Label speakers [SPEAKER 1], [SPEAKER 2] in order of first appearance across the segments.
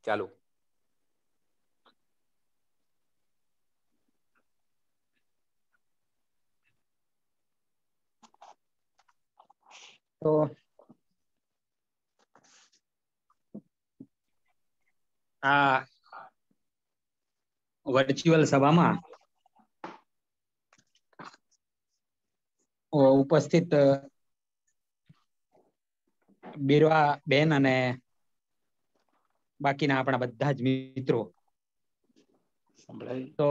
[SPEAKER 1] ચાલુ. તો આ વર્ચ્યુઅલ સભામાં ઉપસ્થિત બિરવા બેન અને બાકીના આપણા બધા જ મિત્રો, તો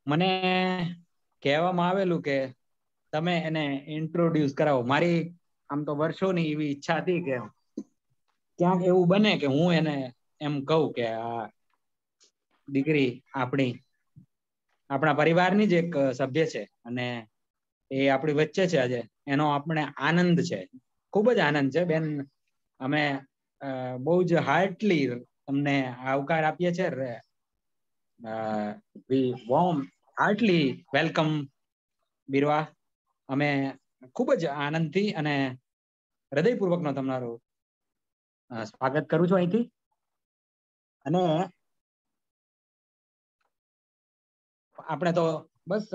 [SPEAKER 1] મને કહેવામાં આવેલું કે તમે એને ઇન્ટ્રોડ્યુસ કરાવો. મારી આમ તો વર્ષોની એવી ઈચ્છા હતી કે ક્યાંક એવું બને કે હું એને એમ કહું કે આ દીકરી આપણા પરિવારની જ એક સભ્ય છે અને એ આપણી વચ્ચે છે આજે. એનો આપણે આનંદ છે, ખૂબ જ આનંદ છે બેન. અમે બહુ જ હાર્ટલી તમને આવકાર આપીએ છીએ. વી વોર્મ હાર્ટલી વેલકમ બિરવા. અમે ખૂબ જ આનંદથી અને હૃદયપૂર્વકનો તમારો સ્વાગત કરું છું અહીંથી. અને આપણે તો બસ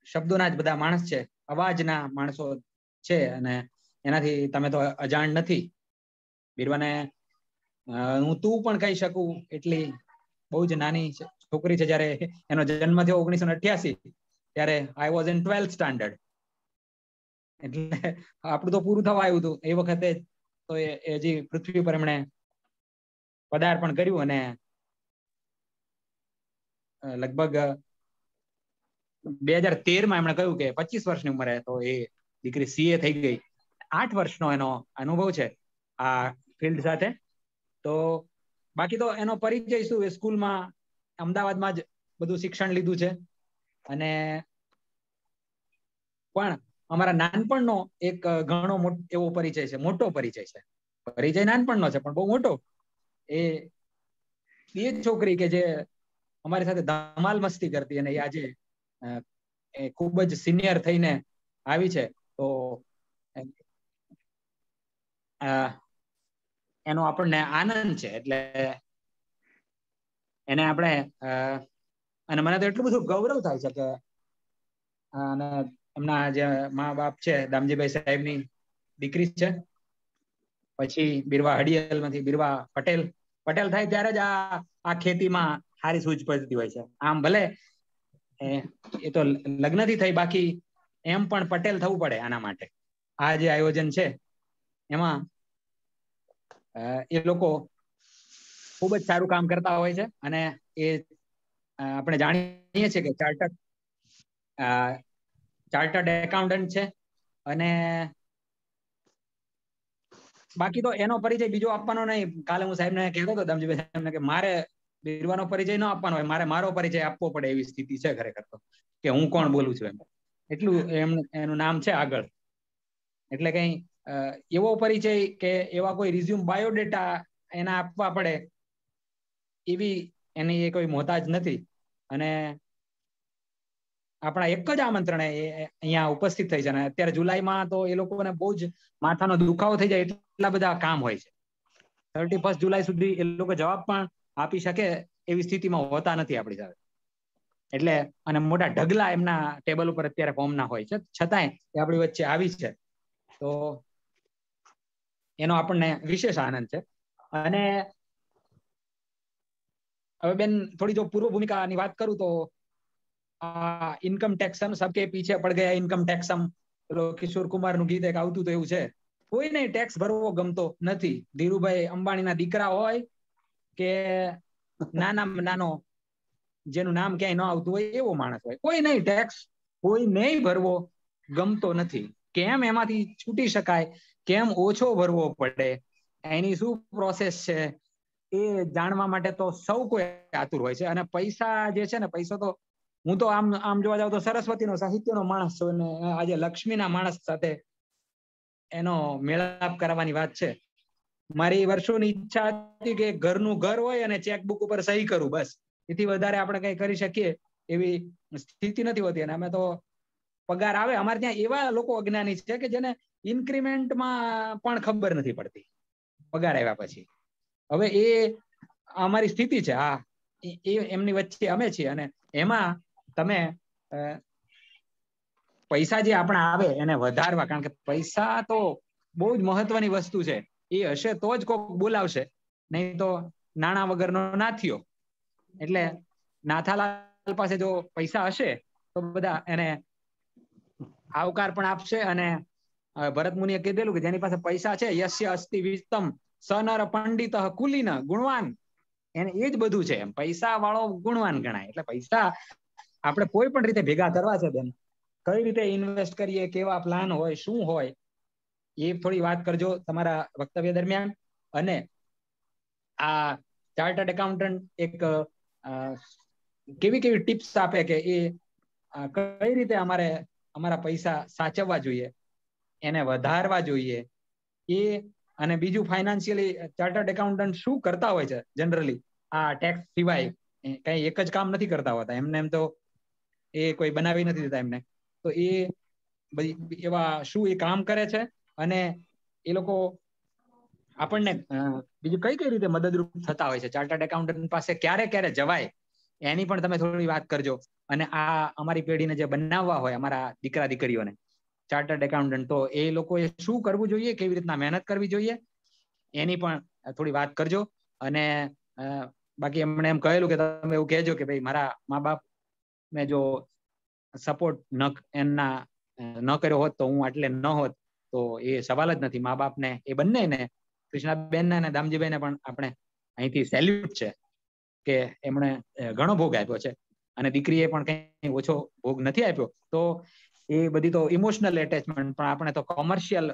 [SPEAKER 1] શબ્દોના જ બધા માણસ છે, અવાજના માણસો છે, અને એનાથી તમે તો અજાણ નથી. બિરવાને હું તું પણ કહી શકું એટલી બહુ જ નાની છોકરી છે. જ્યારે એનો જન્મ થયો 1988, ત્યારે I was in 12th standard. એટલે આપણું તો પૂરું થવા આવ્યું હતું એ વખતે. તો એ હજી પૃથ્વી પર એમણે પદાર્પણ કર્યું અને લગભગ 2013 એમણે કહ્યું કે 25 વર્ષની ઉંમરે તો એ દીકરી સીએ થઈ ગઈ. 8 વર્ષનો એનો અનુભવ છે આ ફિલ્ડ સાથે. તો બાકી તો એનો પરિચય શું, એ સ્કૂલમાં અમદાવાદમાં જ બધું શિક્ષણ લીધું છે. અને પણ અમારા નાનપણનો એક ઘણો એવો પરિચય છે, મોટો પરિચય છે. પરિચય નાનપણનો છે પણ બહુ મોટો. એ છોકરી કે જે અમારી સાથે ધમાલ મસ્તી કરતી અને એ આજે એ ખૂબ જ સિનિયર થઈને આવી છે. તો એનો આપણને આનંદ છે. એટલે એને આપણે અને મને તો એટલું બધું ગૌરવ થાય છે કે અને એમના જે મા બાપ છે, દામજીભાઈ સાહેબની દીકરી છે. પછી બિરવા હડિયલમાંથી બિરવા પટેલ થાય ત્યારે જ આ ખેતીમાં સારી સૂઝ પડતી હોય છે. આમ ભલે એ તો લગ્નથી થઈ, બાકી એમ પણ પટેલ થવું પડે આના માટે. આ જે આયોજન છે એમાં એ લોકો ખૂબ જ સારું કામ કરતા હોય છે. અને એ આપણે જાણીએ છીએ કે ચાર્ટર્ડ એકાઉન્ટન્ટ છે. અને બાકી તો એનો પરિચય બીજો આપવાનો નહીં. કાલે હું સાહેબને કહેતો હતો, દામજીભાઈ સાહેબને, કે મારે બિરવાનો પરિચય ન આપવાનો હોય, મારે મારો પરિચય આપવો પડે એવી સ્થિતિ છે ખરેખર તો, કે હું કોણ બોલું છું એમ. એટલું એનું નામ છે આગળ. એટલે કઈ એવો પરિચય કે એવા કોઈ રિઝ્યુમ બાયોડેટા એના આપવા પડે એવી એની એ કોઈ મોહતાજ નથી. અને આપણા એક જ આમંત્રણે અહીંયા ઉપસ્થિત થઈ છે. અને અત્યારે જુલાઈમાં તો એ લોકોને બહુ જ માથાનો દુખાવો થઈ જાય એટલા બધા કામ હોય છે. 31 જુલાઈ સુધી એ લોકો જવાબ પણ આપી શકે એવી સ્થિતિમાં હોતા નથી આપણી સાથે. એટલે અને મોટા ઢગલા એમના ટેબલ ઉપર અત્યારે ફોર્મના હોય છે, છતાંય એ આપણી વચ્ચે આવી છે. તો એનો આપણને વિશેષ આનંદ છે. અને હવે બેન થોડી જો પૂર્વ ભૂમિકાની વાત કરું તો ઇન્કમ ટેક્સ સબકે પીછે પડ ગયા ઇન્કમ ટેક્સમ, કિશોર કુમારનું ગીત એક આવતું તો એવું છે. કોઈ નહીં ટેક્સ ભરવો ગમતો નથી. ધીરુભાઈ અંબાણીના દીકરા હોય કે નાનો જેનું નામ ક્યાંય ન આવતું હોય એવો માણસ હોય, કોઈ નહીં ટેક્સ કોઈ નહીં ભરવો ગમતો નથી. કેમ એમાંથી છૂટી શકાય, કેમ ઓછો ભરવો પડે, એની શું પ્રોસેસ છે, એ જાણવા માટે તો સૌ કોઈ આતુર હોય છે. અને પૈસા જે છે ને, પૈસો તો હું તો આમ જોવા જાવ તો સરસ્વતીનો સાહિત્યનો માણસ છું, અને આજે લક્ષ્મીના માણસ સાથે એનો મેળાપ કરવાની વાત છે. મારી વર્ષોની ઈચ્છા હતી કે ઘરનું ઘર હોય અને ચેકબુક ઉપર સહી કરું, બસ. એથી વધારે આપણે કંઈ કરી શકીએ એવી સ્થિતિ નથી હોતી. અને અમે તો પગાર આવે, અમારે ત્યાં એવા લોકો અજ્ઞાની છે કે જેને ઇન્ક્રીમેન્ટમાં પણ ખબર નથી પડતી પગાર આવ્યા પછી. હવે એ અમારી સ્થિતિ છે. એમની વચ્ચે અમે છીએ. અને એમાં તમે પૈસા જે આપણા આવે એને વધારવા, કારણ કે પૈસા તો બહુ જ મહત્વની વસ્તુ છે. એ હશે તો જ કોઈક બોલાવશે, નહીં તો નાણાં વગરનો નાથિયો. એટલે નાથાલાલ પાસે જો પૈસા હશે તો બધા એને આવકાર પણ આપશે. અને ભરત મુનિએ કીધેલું કે જેની પાસે પૈસા છે, યસ્ય અસ્તિ વિત્તમ સનર પંડિત કુલીન ગુણવાન, એને એ જ બધું છે. પૈસા વાળો ગુણવાન ગણાય. એટલે પૈસા આપણે કોઈ પણ રીતે ભેગા કરવા છે બેન, કઈ રીતે ઇન્વેસ્ટ કરીએ, કેવા પ્લાન હોય, શું હોય, એ થોડી વાત કરજો તમારા વક્તવ્ય દરમિયાન. અને આ ચાર્ટર્ડ એકાઉન્ટન્ટ એક કેવી કેવી ટિપ્સ આપે કે એ કઈ રીતે અમારે અમારા પૈસા સાચવવા જોઈએ, એને વધારવા જોઈએ એ. અને બીજું ફાઇનાન્શિયલી ચાર્ટર્ડ એકાઉન્ટન્ટ શું કરતા હોય છે જનરલી આ ટેક્સ સિવાય? કઈ એક જ કામ નથી કરતા હોતા એમને. એમ તો એ કોઈ બનાવી નથી દેતા એમને. તો એ બધી એવા શું એ કામ કરે છે, અને એ લોકો આપણને બીજું કઈ કઈ રીતે મદદરૂપ થતા હોય છે? ચાર્ટર્ડ એકાઉન્ટન્ટ પાસે ક્યારે ક્યારે જવાય એની પણ તમે થોડી વાત કરજો. અને આ અમારી પેઢીને જે બનાવવા હોય, અમારા દીકરા દીકરીઓને ચાર્ટર્ડ એકાઉન્ટન્ટ, તો એ લોકોએ શું કરવું જોઈએ, કેવી રીતના મહેનત કરવી જોઈએ, એની પણ થોડી વાત કરજો. અને બાકી એમણે એમ કહેલું કે તમે એવું કહેજો કે ભાઈ મારા મા બાપ મેં જો સપોર્ટ એમના ન કર્યો હોત તો હું આટલે ન હોત. તો એ સવાલ જ નથી. મા બાપને, એ બંનેને, કૃષ્ણાબેનને અને દામજીભાઈને પણ આપણે અહીંથી સેલ્યુટ છે કે એમણે ઘણો ભોગ આપ્યો છે, અને દીકરીએ પણ કંઈ ઓછો ભોગ નથી આપ્યો. તો એ બધી તો ઇમોશનલ એટેચમેન્ટ, પણ આપણે તો કોમર્શિયલ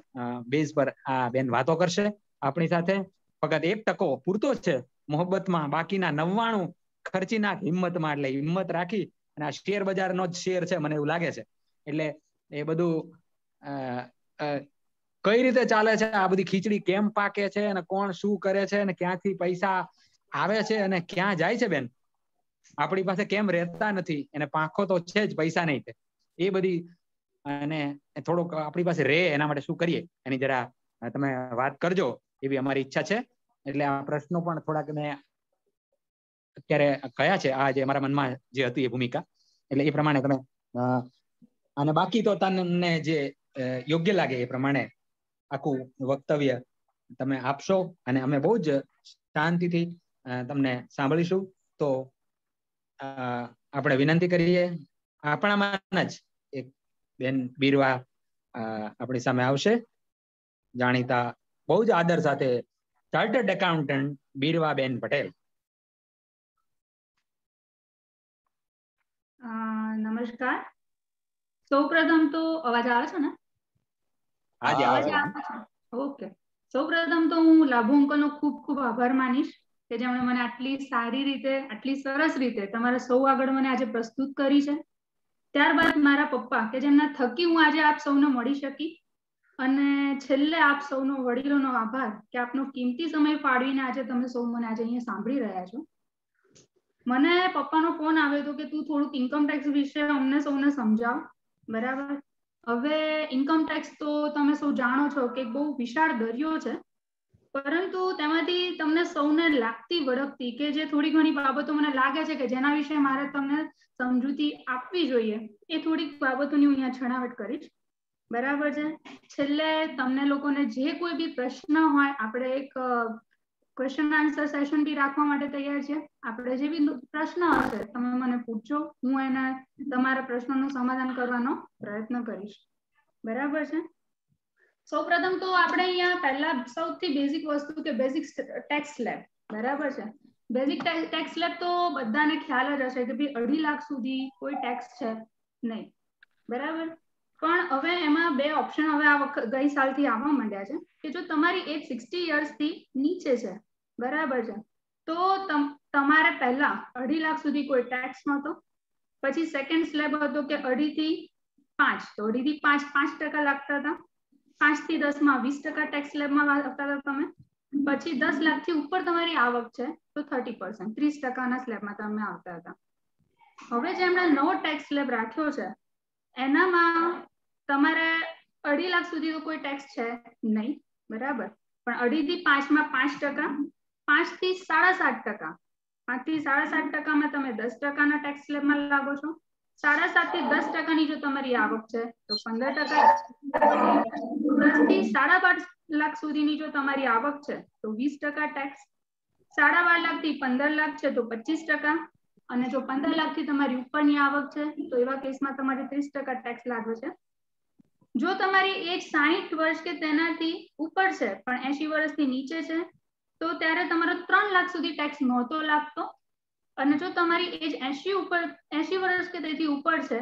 [SPEAKER 1] બેઝ પર આ બેન વાતો કરશે આપણી સાથે. ફક્ત 1% પૂરતો છે મોહબ્બતમાં, બાકીના 99 ખર્ચી નાખ હિંમતમાં. એટલે હિંમત રાખી, અને આ શેર બજારનો જ શેર છે મને એવું લાગે છે. એટલે એ બધું કઈ રીતે ચાલે છે, આ બધી ખીચડી કેમ પાકે છે, અને કોણ શું કરે છે, અને ક્યાંથી પૈસા આવે છે અને ક્યાં જાય છે બેન, આપણી પાસે કેમ રહેતા નથી, એને પાંખો તો છે જ, પૈસા નહીં. એ બધી, અને થોડુંક આપણી પાસે રહે એના માટે શું કરીએ એની જરા તમે વાત કરજો, એવી અમારી ઈચ્છા છે. એટલે આ પ્રશ્નો પણ થોડાક મેં અત્યારે કયા છે, આ જે મારા મનમાં જે હતી એ ભૂમિકા, એટલે એ પ્રમાણે તમે અને બાકી તો તમને જે યોગ્ય લાગે એ પ્રમાણે આખું વક્તવ્ય તમે આપશો, અને અમે બહુ જ શાંતિથી તમને સાંભળીશું. તો આપણે વિનંતી કરીએ, આપણામાં જ એક બેન બીરવા આપણી સામે આવશે, જાણીતા બહુ જ આદર સાથે ચાર્ટર્ડ એકાઉન્ટન્ટ બીરવાબેન પટેલ.
[SPEAKER 2] નમસ્કાર. સૌપ્રથમ તો અવાજ આવે છે ને?
[SPEAKER 1] અવાજ આવે
[SPEAKER 2] છે. ઓકે. સૌપ્રથમ તો હું લાભુ અંકલનો ખૂબ ખૂબ આભાર માનીશ કે જેમણે મને આટલી સારી રીતે, આટલી સરસ રીતે તમારા સૌ આગળ મને આજે પ્રસ્તુત કરી છે. ત્યારબાદ મારા પપ્પા કે જેમના થકી હું આજે આપ સૌને મળી શકી. અને છેલ્લે આપ સૌનો વડીલોનો આભાર કે આપનો કિંમતી સમય ફાળવીને આજે તમે સૌ મને આજે અહીંયા સાંભળી રહ્યા છો. મને પપ્પાનો ફોન આવ્યો હતો કે તું થોડુંક ઇન્કમ ટેક્સ વિશે અમને સૌને સમજાવ. બરાબર. હવે ઇન્કમ ટેક્સ તો તમે સૌ જાણો છો કે બહુ વિશાળ દરિયો છે, પરંતુ તેમાંથી તમને સૌને લાગતી વળગતી કે જે થોડી ઘણી બાબતો મને લાગે છે કે જેના વિશે મારે તમને સમજૂતી આપવી જોઈએ, એ થોડીક બાબતોની હું અહીંયા છણાવટ કરીશ. બરાબર છે. છેલ્લે તમને લોકોને જે કોઈ બી પ્રશ્ન હોય, આપણે એક ક્વેશ્ચન આન્સર સેશન બી રાખવા માટે તૈયાર છે. આપણે જે બી પ્રશ્ન હશે તમે મને પૂછજો, હું એના તમારા પ્રશ્નોનું સમાધાન કરવાનો પ્રયત્ન કરીશ. બરાબર છે. સૌપ્રથમ તો આપણે અહીંયા પહેલા સૌથી બેઝિક વસ્તુ કે બેઝિક ટેક્સ સ્લેબ. બરાબર છે. બેઝિક ટેક્સ સ્લેબ તો બધાને ખ્યાલ જ હશે કે ભાઈ 2.5 લાખ સુધી કોઈ ટેક્સ છે નહીં. બરાબર. પણ હવે એમાં બે ઓપ્શન હવે આ વખત ગઈ સાલથી આવવા માંડ્યા છે કે જો તમારી એજ 60 યર્સથી નીચે છે, બરાબર છે, તો તમારે પહેલા 2.5 લાખ સુધી કોઈ ટેક્સ નહોતો. પછી સેકન્ડ સ્લેબ હતો કે 2.5 થી 5, તો 2.5 થી 5% લાગતા હતા. 5 થી 10 માં 20% ટેક્સ સ્લેબમાં આવતા હતા તમે. પછી 10 લાખથી ઉપર તમારી આવક છે તો 30%, 30%ના સ્લેબમાં તમે આવતા હતા. હવે જેમણે નવો ટેક્સ સ્લેબ રાખ્યો છે એનામાં તમારે 2.5 લાખ સુધી તો કોઈ ટેક્સ છે નહીં, બરાબર. પણ 2.5 થી 5 માં 5%, 5 થી 7.5%, 5 થી 7.5% માં તમે 10% ટેક્સ સ્લેબમાં લાગો છો. 7.5 થી 10% ની જો તમારી આવક છે તો 15%, 10 થી 12.5 લાખ સુધીની જો તમારી આવક છે તો 20% ટેક્સ, 12.5 લાખ થી 15 લાખ છે તો 25%, અને જો 15 લાખ થી તમારી ઉપરની આવક છે તો એવા કેસમાં તમારે 30% ટેક્સ લાગે છે. જો તમારી એજ 60 વર્ષ કે તેનાથી ઉપર છે પણ 80 વર્ષથી નીચે છે તો ત્યારે તમારો 3 લાખ સુધી ટેક્સ નહોતો લાગતો. અને જો તમારી એજ 80 વર્ષ કે તેથી ઉપર છે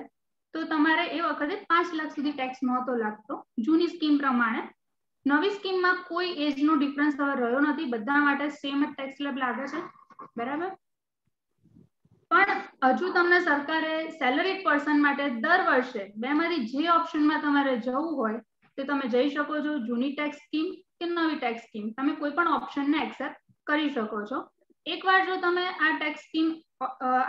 [SPEAKER 2] તો તમારે એ વખતે 5 લાખ સુધી ટેક્સ નહોતો લાગતો જૂની સ્કીમ પ્રમાણે. નવી સ્કીમમાં કોઈ એજ નો ડિફરન્સ હવે રહ્યો નથી, બધા માટે સેમ જ ટેક્સ સ્લેબ લાગે છે, બરાબર. પણ હજુ તમને સરકારે સેલરીડ પર્સન માટે દર વર્ષે બેમાંથી જે ઓપ્શનમાં તમારે જવું હોય તો તમે જઈ શકો છો. જૂની ટેક્સ સ્કીમ કે નવી ટેક્સ સ્કીમ, તમે કોઈ પણ ઓપ્શનને એક્સેપ્ટ કરી શકો છો. એકવાર જો તમે આ ટેક્સ સ્કીમ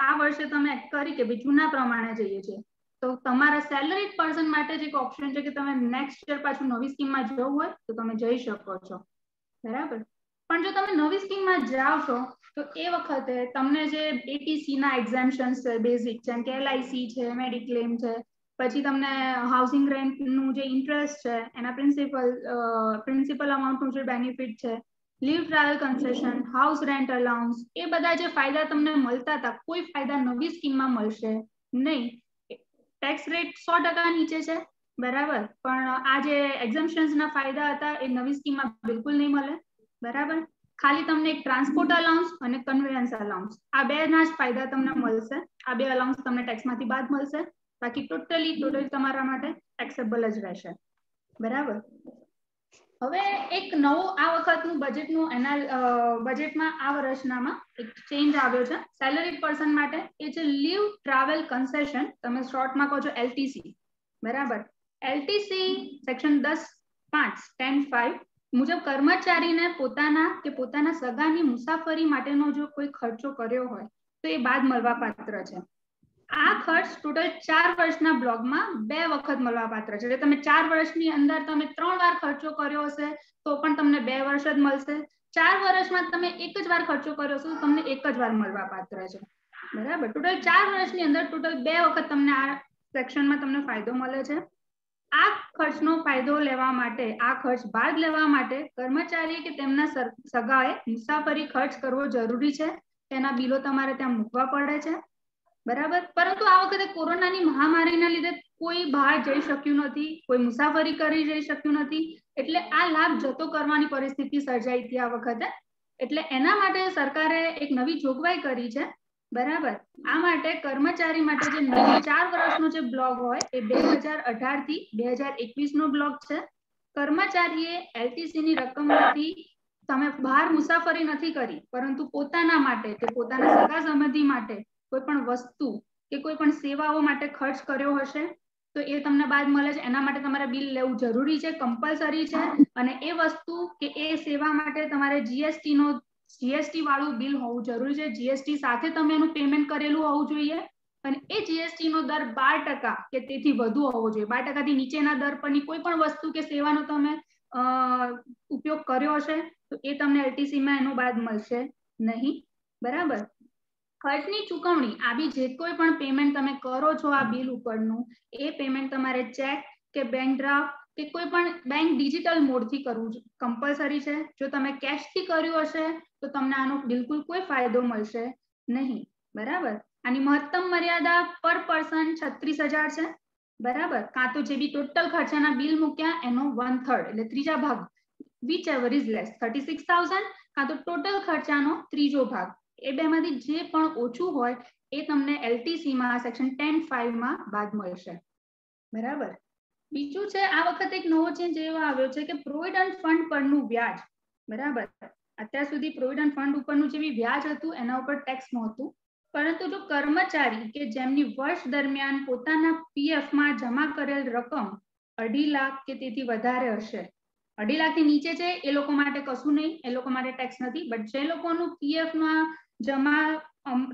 [SPEAKER 2] આ વર્ષે તમે કરી કે ભાઈ જૂના પ્રમાણે જઈએ છીએ તો તમારા સેલરીડ પર્સન માટે જ એક ઓપ્શન છે કે તમે નેક્સ્ટ યર પાછું નવી સ્કીમમાં જવું હોય તો તમે જઈ શકો છો, બરાબર. પણ જો તમે નવી સ્કીમમાં જાઓ છો તો એ વખતે તમને જે એટીસી ના એક્ઝેમ્પશન્સ છે બેઝિક, જેમ કે LIC છે, મેડિક્લેમ છે, પછી તમને હાઉસિંગ રેન્ટ નું જે ઇન્ટરેસ્ટ છે એના પ્રિન્સિપલ અમાઉન્ટ નું જે બેનિફિટ છે, leave travel concession, house rent allowance, એ બધા જે ફાયદા તમને મળતા હતા કોઈ ફાયદા નવી સ્કીમમાં મળશે નહીં. ટેક્સ રેટ 100% નીચે છે, બરાબર, પણ આ જે એક્ઝેમ્પશન્સ ના ફાયદા હતા એ નવી સ્કીમમાં બિલકુલ નહીં મળે, બરાબર. ખાલી તમને એક ટ્રાન્સપોર્ટ અલાઉન્સ અને કન્વેયન્સ અલાઉન્સ, આ બે ના જ ફાયદા તમને મળશે. આ બે અલાઉન્સ તમને ટેક્સમાંથી બાદ મળશે, બાકી ટોટલ તમારા માટે ટેક્સેબલ જ રહેશે, બરાબર. હવે એક નવો આ વખતનું બજેટમાં આ વર્ષનામાં એક ચેન્જ આવ્યો છે સેલરીડ પર્સન માટે, એ છે લીવ ટ્રાવેલ કન્સેશન, તમે શોર્ટમાં કહો છો LTC, બરાબર. LTC સેક્શન 10(5) મુજબ કર્મચારીને પોતાના સગાની મુસાફરી માટેનો જો કોઈ ખર્ચો કર્યો હોય તો એ બાદ મળવા પાત્ર છે. આ ખર્ચ ટોટલ 4 વર્ષના બ્લોકમાં 2 વખત મળવા પાત્ર છે. એટલે તમે 4 વર્ષની અંદર તમે 3 વાર ખર્ચો કર્યો હશે તો પણ તમને 2 વર્ષ જ મળશે. 4 વર્ષમાં તમે એક જ વાર ખર્ચો કર્યો હશે તો તમને એક જ વાર મળવા પાત્ર છે, બરાબર. ટોટલ 4 વર્ષની અંદર ટોટલ 2 વખત તમને આ સેક્શનમાં તમને ફાયદો મળે છે. આ ખર્ચનો ફાયદો લેવા માટે, આ ખર્ચ બાદ લેવા માટે કર્મચારી કે તેમના સગાએ મુસાફરી ખર્ચ કરવો જરૂરી છે. તેના બિલો તમારે ત્યાં મૂકવા પડે છે, બરાબર. પરંતુ આ વખતે કોરોનાની મહામારીના લીધે કોઈ બહાર જઈ શક્યું નથી, કોઈ મુસાફરી કરી જઈ શક્યું નથી, એટલે આ લાભ જતો કરવાની પરિસ્થિતિ સર્જાઈ હતી આ વખતે. એટલે એના માટે સરકારે એક નવી જોગવાઈ કરી છે, બરાબર. આ માટે કર્મચારી માટે જે 4 વર્ષનો જે બ્લોક હોય એ 2018 થી 2021 નો બ્લોક છે. કર્મચારીએ LTC ની રકમમાંથી તમે બહાર મુસાફરી નથી કરી પરંતુ પોતાના માટે કે પોતાના સગા સંબંધી માટે કોઈ પણ વસ્તુ કે કોઈ પણ સેવાઓ માટે ખર્ચ કર્યો હશે તો એ તમને બાદ મળે છે. એના માટે તમારે બિલ લેવું જરૂરી છે, કમ્પલસરી છે. અને એ વસ્તુ કે એ સેવા માટે તમારે GST વાળું બિલ હોવું જરૂરી છે. GST સાથે તમે એનું પેમેન્ટ કરેલું હોવું જોઈએ અને એ GST નો દર 12% કે તેથી વધુ હોવો જોઈએ. 12% થી નીચેના દર પરની કોઈ પણ વસ્તુ કે સેવાનો તમે ઉપયોગ કર્યો હશે તો એ તમને LTC માં એનું બાદ મળશે નહીં, બરાબર. ખર્ચની ચૂકવણી આવી જે કોઈ પણ પેમેન્ટ તમે કરો છો આ બિલ ઉપરનું, એ પેમેન્ટ તમારે ચેક કે બેંક ડ્રાફ્ટ કે કોઈ પણ બેંક ડિજિટલ મોડથી કરવું કમ્પલસરી છે. જો તમે કેશથી કર્યું હશે તો તમને આનો બિલકુલ કોઈ ફાયદો મળશે નહીં, બરાબર. આની મહત્તમ મર્યાદા પર પર્સન 36,000 છે, બરાબર. કાં તો જે બી ટોટલ ખર્ચાના બિલ મૂક્યા એનો 1/3 એટલે ત્રીજા ભાગ, which ever is less, 36,000 કાં તો ટોટલ ખર્ચાનો ત્રીજો ભાગ, એ બેમાંથી જે પણ ઓછું હોય એ તમને LTC માં સેક્શન 10(5) માં બાદ મળશે, બરાબર. બીજું છે આ વખતે એક નવો ચેન્જ એવો આવ્યો છે કે પ્રોવિડન્ટ ફંડ પરનું વ્યાજ, બરાબર. અત્યાર સુધી પ્રોવિડન્ટ ફંડ ઉપરનું જે બી વ્યાજ હતું એના ઉપર ટેક્સ નહોતું, પરંતુ જો કર્મચારી કે જેમની વર્ષ દરમિયાન પોતાના PF માં જમા કરેલ રકમ 2.5 લાખ કે તેથી વધારે હશે, 2.5 લાખ થી નીચે છે એ લોકો માટે કશું નહીં, એ લોકો માટે ટેક્સ નથી. બટ જે લોકોનું PF માં જમા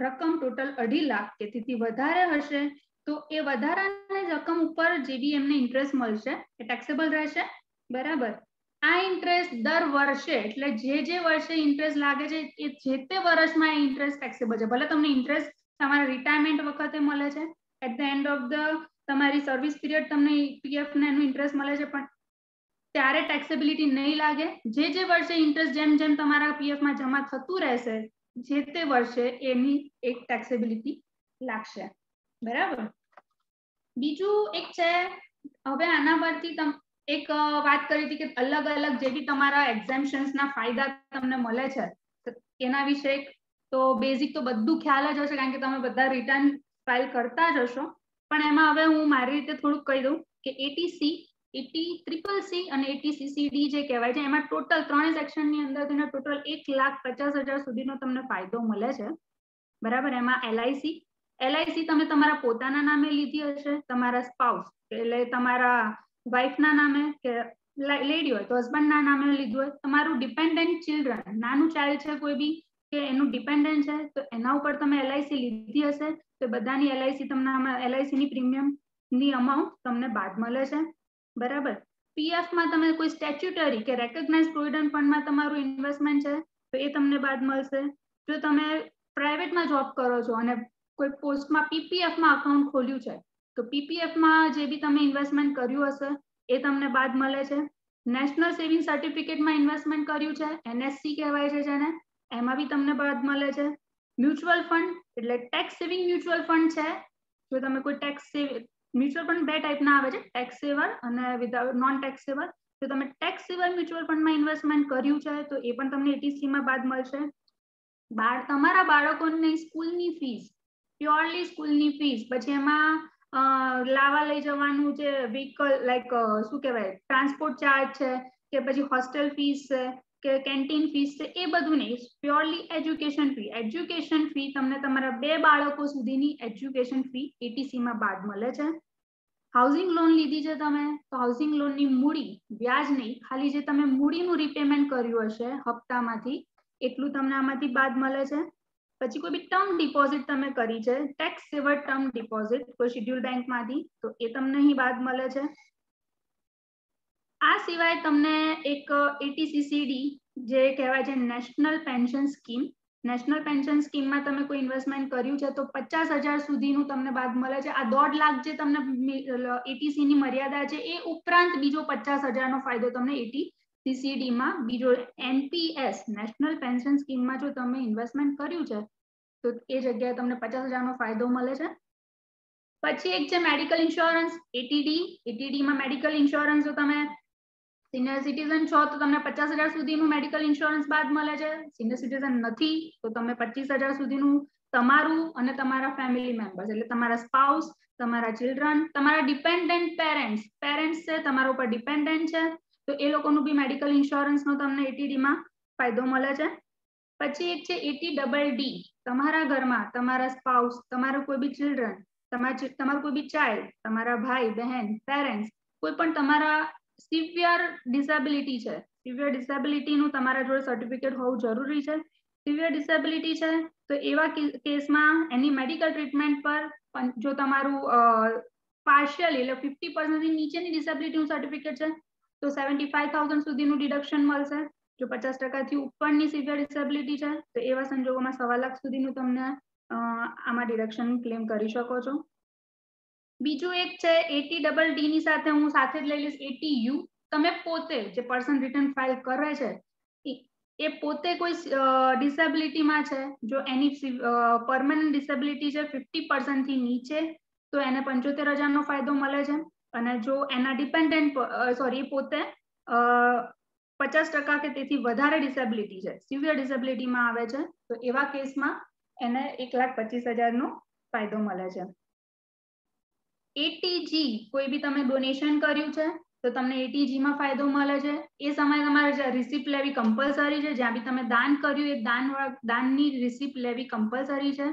[SPEAKER 2] રકમ ટોટલ 2.5 લાખ કે તેથી વધારે હશે તો તો એ વધારાની રકમ ઉપર જે બી એમને ઇન્ટરેસ્ટ મળશે એ ટેક્સેબલ રહેશે, બરાબર. આ ઇન્ટરેસ્ટ દર વર્ષે, એટલે જે વર્ષે ઇન્ટરેસ્ટ લાગે છે એ જે તે વર્ષમાં ઇન્ટરેસ્ટ ટેક્સેબલ છે. ભલે તમને ઇન્ટરેસ્ટ તમારા રિટાયરમેન્ટ વખતે મળે છે, at the end of the તમારી સર્વિસ પીરિયડ તમને પીએફ ને એનું ઇન્ટરેસ્ટ મળે છે, પણ ત્યારે ટેક્સેબિલિટી નહીં લાગે. જે વર્ષે ઇન્ટરેસ્ટ જેમ જેમ તમારા પીએફ માં જમા થતું રહેશે, જે તે વર્ષે એની એક ટેક્સેબિલિટી લાગશે, બરાબર. બીજું એક છે, હવે આના પરથી એક વાત કરી હતી કે અલગ અલગ જે બી તમારા એક્ઝેમ્પશન્સ ના ફાયદા તમને મળે છે, એના વિશે તો બેઝિક તો બધું ખ્યાલ જ હશે, કારણ કે તમે બધા રિટર્ન ફાઇલ કરતા જ હશો. પણ એમાં હવે હું મારી રીતે થોડુંક કહી દઉં કે એટીસી, ETCCC અને ETCCD જે કહેવાય છે, એમાં ટોટલ 3 સેક્શનની અંદર તેને ટોટલ 1,50,000 સુધીનો તમને ફાયદો મળે છે, બરાબર. એમાં LIC તમે તમારા પોતાના નામે લીધી હશે, તમારા સ્પાઉસ એટલે તમારા વાઇફ ના નામે, કે લેડી હોય તો હસબન્ડ ના નામે લીધું હોય, તમારું ડિપેન્ડન્ટ ચિલ્ડ્રન, નાનું ચાઇલ્ડ છે કોઈ બી કે એનું ડિપેન્ડન્ટ છે, તો એના ઉપર તમે LIC લીધી હશે, તો બધાની LIC તમને LIC ની પ્રીમિયમ ની અમાઉન્ટ તમને બાદ મળે છે, બરાબર. પીએફ માં તમે કોઈ સ્ટેચ્યુટરી કે રેકોગ્નાઇઝ પ્રોવિડન્ટ ફંડમાં તમારું ઇન્વેસ્ટમેન્ટ છે, તો એ તમને બાદ મળશે. જો તમે પ્રાઇવેટમાં જોબ કરો છો અને કોઈ પોસ્ટમાં પીપીએફ માં અકાઉન્ટ ખોલ્યું છે, તો પીપીએફ માં જે બી તમે ઇન્વેસ્ટમેન્ટ કર્યું હશે એ તમને બાદ મળે છે. નેશનલ સેવિંગ સર્ટિફિકેટમાં ઇન્વેસ્ટમેન્ટ કર્યું છે, NSC કહેવાય છે જેને, એમાં બી તમને બાદ મળે છે. મ્યુચ્યુઅલ ફંડ એટલે ટેક્સ સેવિંગ મ્યુચ્યુઅલ ફંડ છે, જો તમે કોઈ મ્યુચ્યુઅલ ફંડ બે ટાઈપના આવે છે, ટેક્સ સેવર અને વિધાઉટ નોન ટેક્સ સેવર. તો તમે ટેક્સ સેવર મ્યુચ્યુઅલ ફંડમાં ઇન્વેસ્ટમેન્ટ કર્યું છે, તો એ પણ તમને ETC માં બાદ મળશે. તમારા બાળકોની સ્કૂલની ફીસ, પ્યોરલી સ્કૂલની ફીસ, પછી એમાં લાવવા લઈ જવાનું જે વ્હીકલ, લાઈક શું કહેવાય, ટ્રાન્સપોર્ટ ચાર્જ છે, કે પછી હોસ્ટેલ ફીસ છે, કે કેન્ટીન ફીસ છે, એ બધું નહીં, purely education fee. Education fee તમને તમારા 2 બાળકો સુધીની એજ્યુકેશન ફી ETC માં બાદ મળે છે. હાઉસિંગ લોન લીધી છે તમે, તો હાઉસિંગ લોનની મૂડી, વ્યાજ નહીં, ખાલી જે તમે મૂડીનું રીપેમેન્ટ કર્યું હશે હપ્તામાંથી, એટલું તમને આમાંથી બાદ મળે છે. પછી કોઈ બી ટર્મ ડિપોઝિટ તમે કરી છે, ટેક્સ સેવર ટર્મ ડિપોઝિટ કોઈ શેડ્યુલ બેંકમાંથી, તો એ તમને અહીં બાદ મળે છે. આ સિવાય તમને એક ETCCD જે કહેવાય છે national pension scheme, national pension સ્કીમમાં તમે કોઈ ઇન્વેસ્ટમેન્ટ કર્યું છે તો 50,000 સુધીનું તમને બાદ મળે છે. આ 1.5 લાખ જે તમને ETC ની મર્યાદા છે, એ ઉપરાંત બીજો 50,000 નો ફાયદો તમને ETCCD માં, બીજો NPS નેશનલ પેન્શન સ્કીમમાં જો તમે ઇન્વેસ્ટમેન્ટ કર્યું છે તો એ જગ્યાએ તમને 50,000 નો ફાયદો મળે છે. પછી એક છે મેડિકલ ઇન્સ્યોરન્સ, ATD માં મેડિકલ ઇન્સ્યોરન્સ જો તમે સિનિયર સિટીઝન છો તો તમને 50,000 સુધીનું મેડિકલ ઇન્સ્યોરન્સ બાદ મળે છે. સિનિયર સિટીઝન નથી તો તમે 25,000 સુધીનું તમારું અને તમારા ફેમિલી મેમ્બર્સ, એટલે તમારા સ્પાઉસ, તમારા ચિલ્ડ્રન, તમારા ડિપેન્ડન્ટ પેરેન્ટ્સ છે, તમારા ઉપર ડિપેન્ડન્ટ છે, તો એ લોકોનું બી મેડિકલ ઇન્સ્યોરન્સ નો તમને ATD માં ફાયદો મળે છે. પછી એક છે ATDD, તમારા ઘરમાં તમારા સ્પાઉસ, તમારું કોઈ બી ચિલ્ડ્રન, તમારું કોઈ બી ચાઇલ્ડ, તમારા ભાઈ બહેન, પેરેન્ટ્સ, કોઈ પણ તમારા સિવિયર ડિસેબિલિટી છે, સિવિયર ડિસેબિલિટી નું તમારા જોડે સર્ટિફિકેટ હોવું જરૂરી છે. સિવિયર ડિસેબિલિટી છે તો એવા કેસમાં એની મેડિકલ ટ્રીટમેન્ટ પર જો તમારું પાર્શિયલી એટલે 50% થી નીચેની ડિસેબિલિટીનું સર્ટિફિકેટ છે તો 75,000 સુધીનું ડિડક્શન મળશે. જો 50% થી ઉપરની સિવિયર ડિસેબિલિટી છે તો એવા સંજોગોમાં 1.25 લાખ સુધીનું તમને આમાં ડિડક્શન ક્લેમ કરી શકો છો. બીજું એક છે ATDD ની સાથે હું સાથે જ લઈ લઈશ ATU. તમે પોતે જે પર્સન રિટર્ન ફાઇલ કરે છે એ પોતે કોઈ ડિસેબિલિટીમાં છે, જો એની પરમનન્ટ ડિસેબિલિટી છે 50% થી નીચે, તો એને 75,000 નો ફાયદો મળે છે. અને જો એના ડિપેન્ડન્ટ પોતે 50% કે તેથી વધારે ડિસેબિલિટી છે, સિવિયર ડિસેબિલિટીમાં આવે છે, તો એવા કેસમાં એને 1,25,000 નો ફાયદો મળે છે. ATG કોઈ બી તમે ડોનેશન કર્યું છે તો તમને ATG માં ફાયદો મળે છે. એ સમયે તમારે રિસિપ્ટ લેવી કમ્પલસરી છે, જ્યાં બી તમે દાન કર્યું એ દાનની રિસિપ્ટ લેવી કમ્પલસરી છે.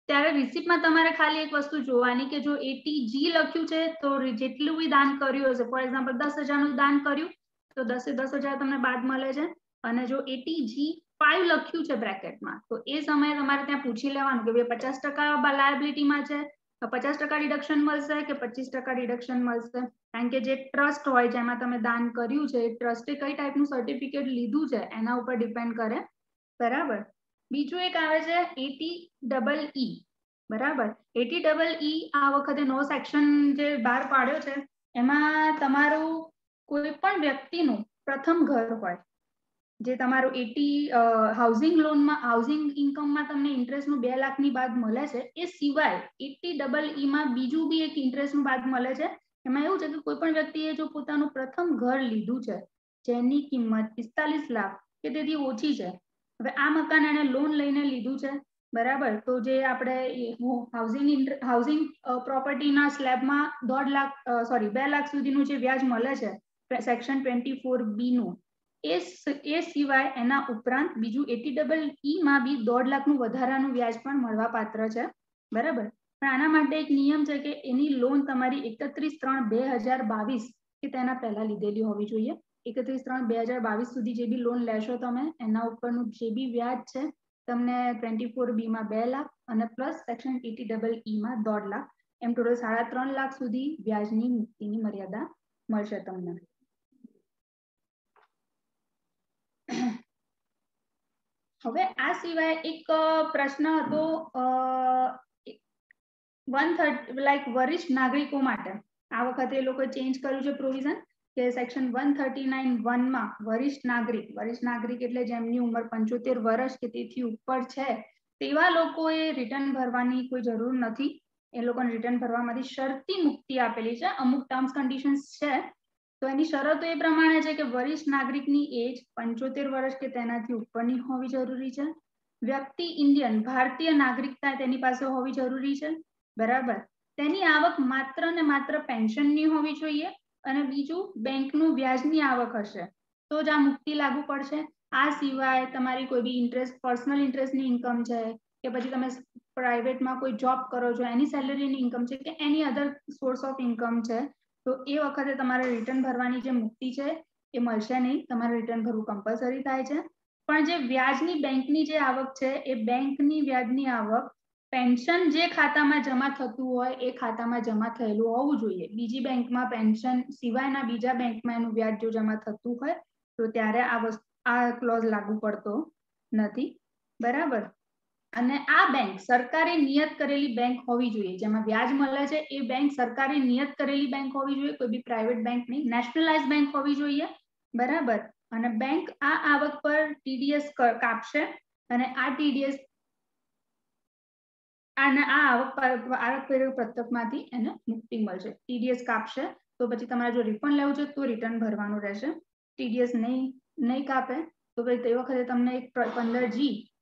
[SPEAKER 2] ત્યારે રિસિપ્ટમાં તમારે ખાલી એક વસ્તુ જોવાની કે જો ATG લખ્યું છે તો જેટલું બી દાન કર્યું હશે, ફોર એક્ઝામ્પલ 10,000 નું દાન કર્યું તો 10,000 તમને બાદ મળે છે. અને જો ATG 5 લખ્યું છે બ્રેકેટમાં, તો એ સમયે તમારે ત્યાં પૂછી લેવાનું કે 50% લાયબિલિટીમાં છે 50% ડિડક્શન મળશે કે 25% ડિડક્શન મળશે? કારણ કે જે ટ્રસ્ટ હોય જેમાં તમે દાન કર્યું છે, ટ્રસ્ટે કઈ ટાઈપનું સર્ટિફિકેટ લીધું છે એના ઉપર ડિપેન્ડ કરે, બરાબર. બીજું એક આવે છે ATEE, બરાબર. ATEE આ વખતે નો સેક્શન જે બહાર પાડ્યો છે એમાં તમારું કોઈ પણ વ્યક્તિનું પ્રથમ ઘર હોય, જે તમારું 80 હાઉસિંગ લોનમાં હાઉસિંગ ઇન્કમમાં તમને ઇન્ટરેસ્ટનું 2 લાખની બાદ મળે છે, એ સિવાય ATEE માં બીજું બી એક ઇન્ટરેસ્ટનું બાદ મળે છે. એમાં એવું છે કે કોઈ પણ વ્યક્તિએ જો પોતાનું પ્રથમ ઘર લીધું છે જેની કિંમત 45 લાખ કે તેથી ઓછી છે, હવે આ મકાન એને લોન લઈને લીધું છે, બરાબર, તો જે આપણે હાઉસિંગ પ્રોપર્ટીના સ્લેબમાં 2 લાખ સુધીનું જે વ્યાજ મળે છે સેક્શન 24B નું, એ સિવાય એના ઉપરાંત બીજું ATEE માં બી 1.5 લાખનું વધારાનું વ્યાજ પણ મળવા પાત્ર છે, બરાબર. પણ આના માટે એક નિયમ છે કે એની લોન તમારી 31/3/2022 કે તેના પહેલા લીધેલી હોવી જોઈએ. 31/3/2022 સુધી જે બી લોન લેશો તમે એના ઉપરનું જે બી વ્યાજ છે તમને 24B માં 2 લાખ અને પ્લસ સેક્શન ATEE માં 1.5 લાખ, એમ ટોટલ 3.5 લાખ સુધી વ્યાજની મુક્તિની મર્યાદા મળશે તમને. હવે આ સિવાય એક પ્રશ્ન હતો 130 વરિષ્ઠ નાગરિકો માટે આ વખતે એ લોકો ચેન્જ કર્યું છે પ્રોવિઝન કે સેક્શન 139(1) માં વરિષ્ઠ નાગરિક એટલે જેમની ઉંમર 75 વર્ષ કે તેથી ઉપર છે તેવા લોકોએ રિટર્ન ભરવાની કોઈ જરૂર નથી. એ લોકોને રિટર્ન ભરવામાંથી શરતી મુક્તિ આપેલી છે. અમુક ટર્મ્સ કન્ડિશન્સ છે, તો એની શરતો એ પ્રમાણે છે કે વરિષ્ઠ નાગરિકની એજ 75 વર્ષ કે તેનાથી ઉપરની હોવી જરૂરી છે. વ્યક્તિ ઇન્ડિયન ભારતીય નાગરિકતા તેની પાસે હોવી જરૂરી છે, બરાબર. તેની આવક માત્ર ને માત્ર પેન્શનની હોવી જોઈએ અને બીજું બેંકનું વ્યાજની આવક હશે તો જ આ મુક્તિ લાગુ પડશે. આ સિવાય તમારી કોઈ બી ઇન્ટરેસ્ટ, પર્સનલ ઇન્ટરેસ્ટની ઇન્કમ છે કે પછી તમે પ્રાઇવેટમાં કોઈ જોબ કરો છો એની સેલરીની ઇન્કમ છે કે એની અધર સોર્સ ઓફ ઇન્કમ છે, તો એ વખતે તમારે રિટર્ન ભરવાની જે મુક્તિ છે એ મળશે નહીં, તમારે રિટર્ન ભરવું કમ્પલસરી થાય છે. પણ જે વ્યાજની બેંકની જે આવક છે એ બેંકની વ્યાજની આવક પેન્શન જે ખાતામાં જમા થતું હોય એ ખાતામાં જમા થયેલું હોવું જોઈએ. બીજી બેંકમાં પેન્શન સિવાયના બીજા બેંકમાં એનું વ્યાજ જો જમા થતું હોય તો ત્યારે આ ક્લોઝ લાગુ પડતો નથી, બરાબર. અને આ બેંક સરકારે નિયત કરેલી બેંક હોવી જોઈએ, જેમાં વ્યાજ મળે છે એ બેંક સરકારે નિયત કરેલી બેંક હોવી જોઈએ, કોઈ બી પ્રાઇવેટ બેંક નહીં, નેશનલાઇઝ બેંક હોવી જોઈએ, બરાબર. અને બેંક આ આવક પર TDS કાપશે અને આ TDS અને આ આવક પત્રકમાંથી એને મુક્તિ મળશે. TDS કાપશે તો પછી તમારે જો રિફંડ લેવું છે તો રિટર્ન ભરવાનું રહેશે. TDS નહીં કાપે તો પછી તે વખતે તમને એક 15G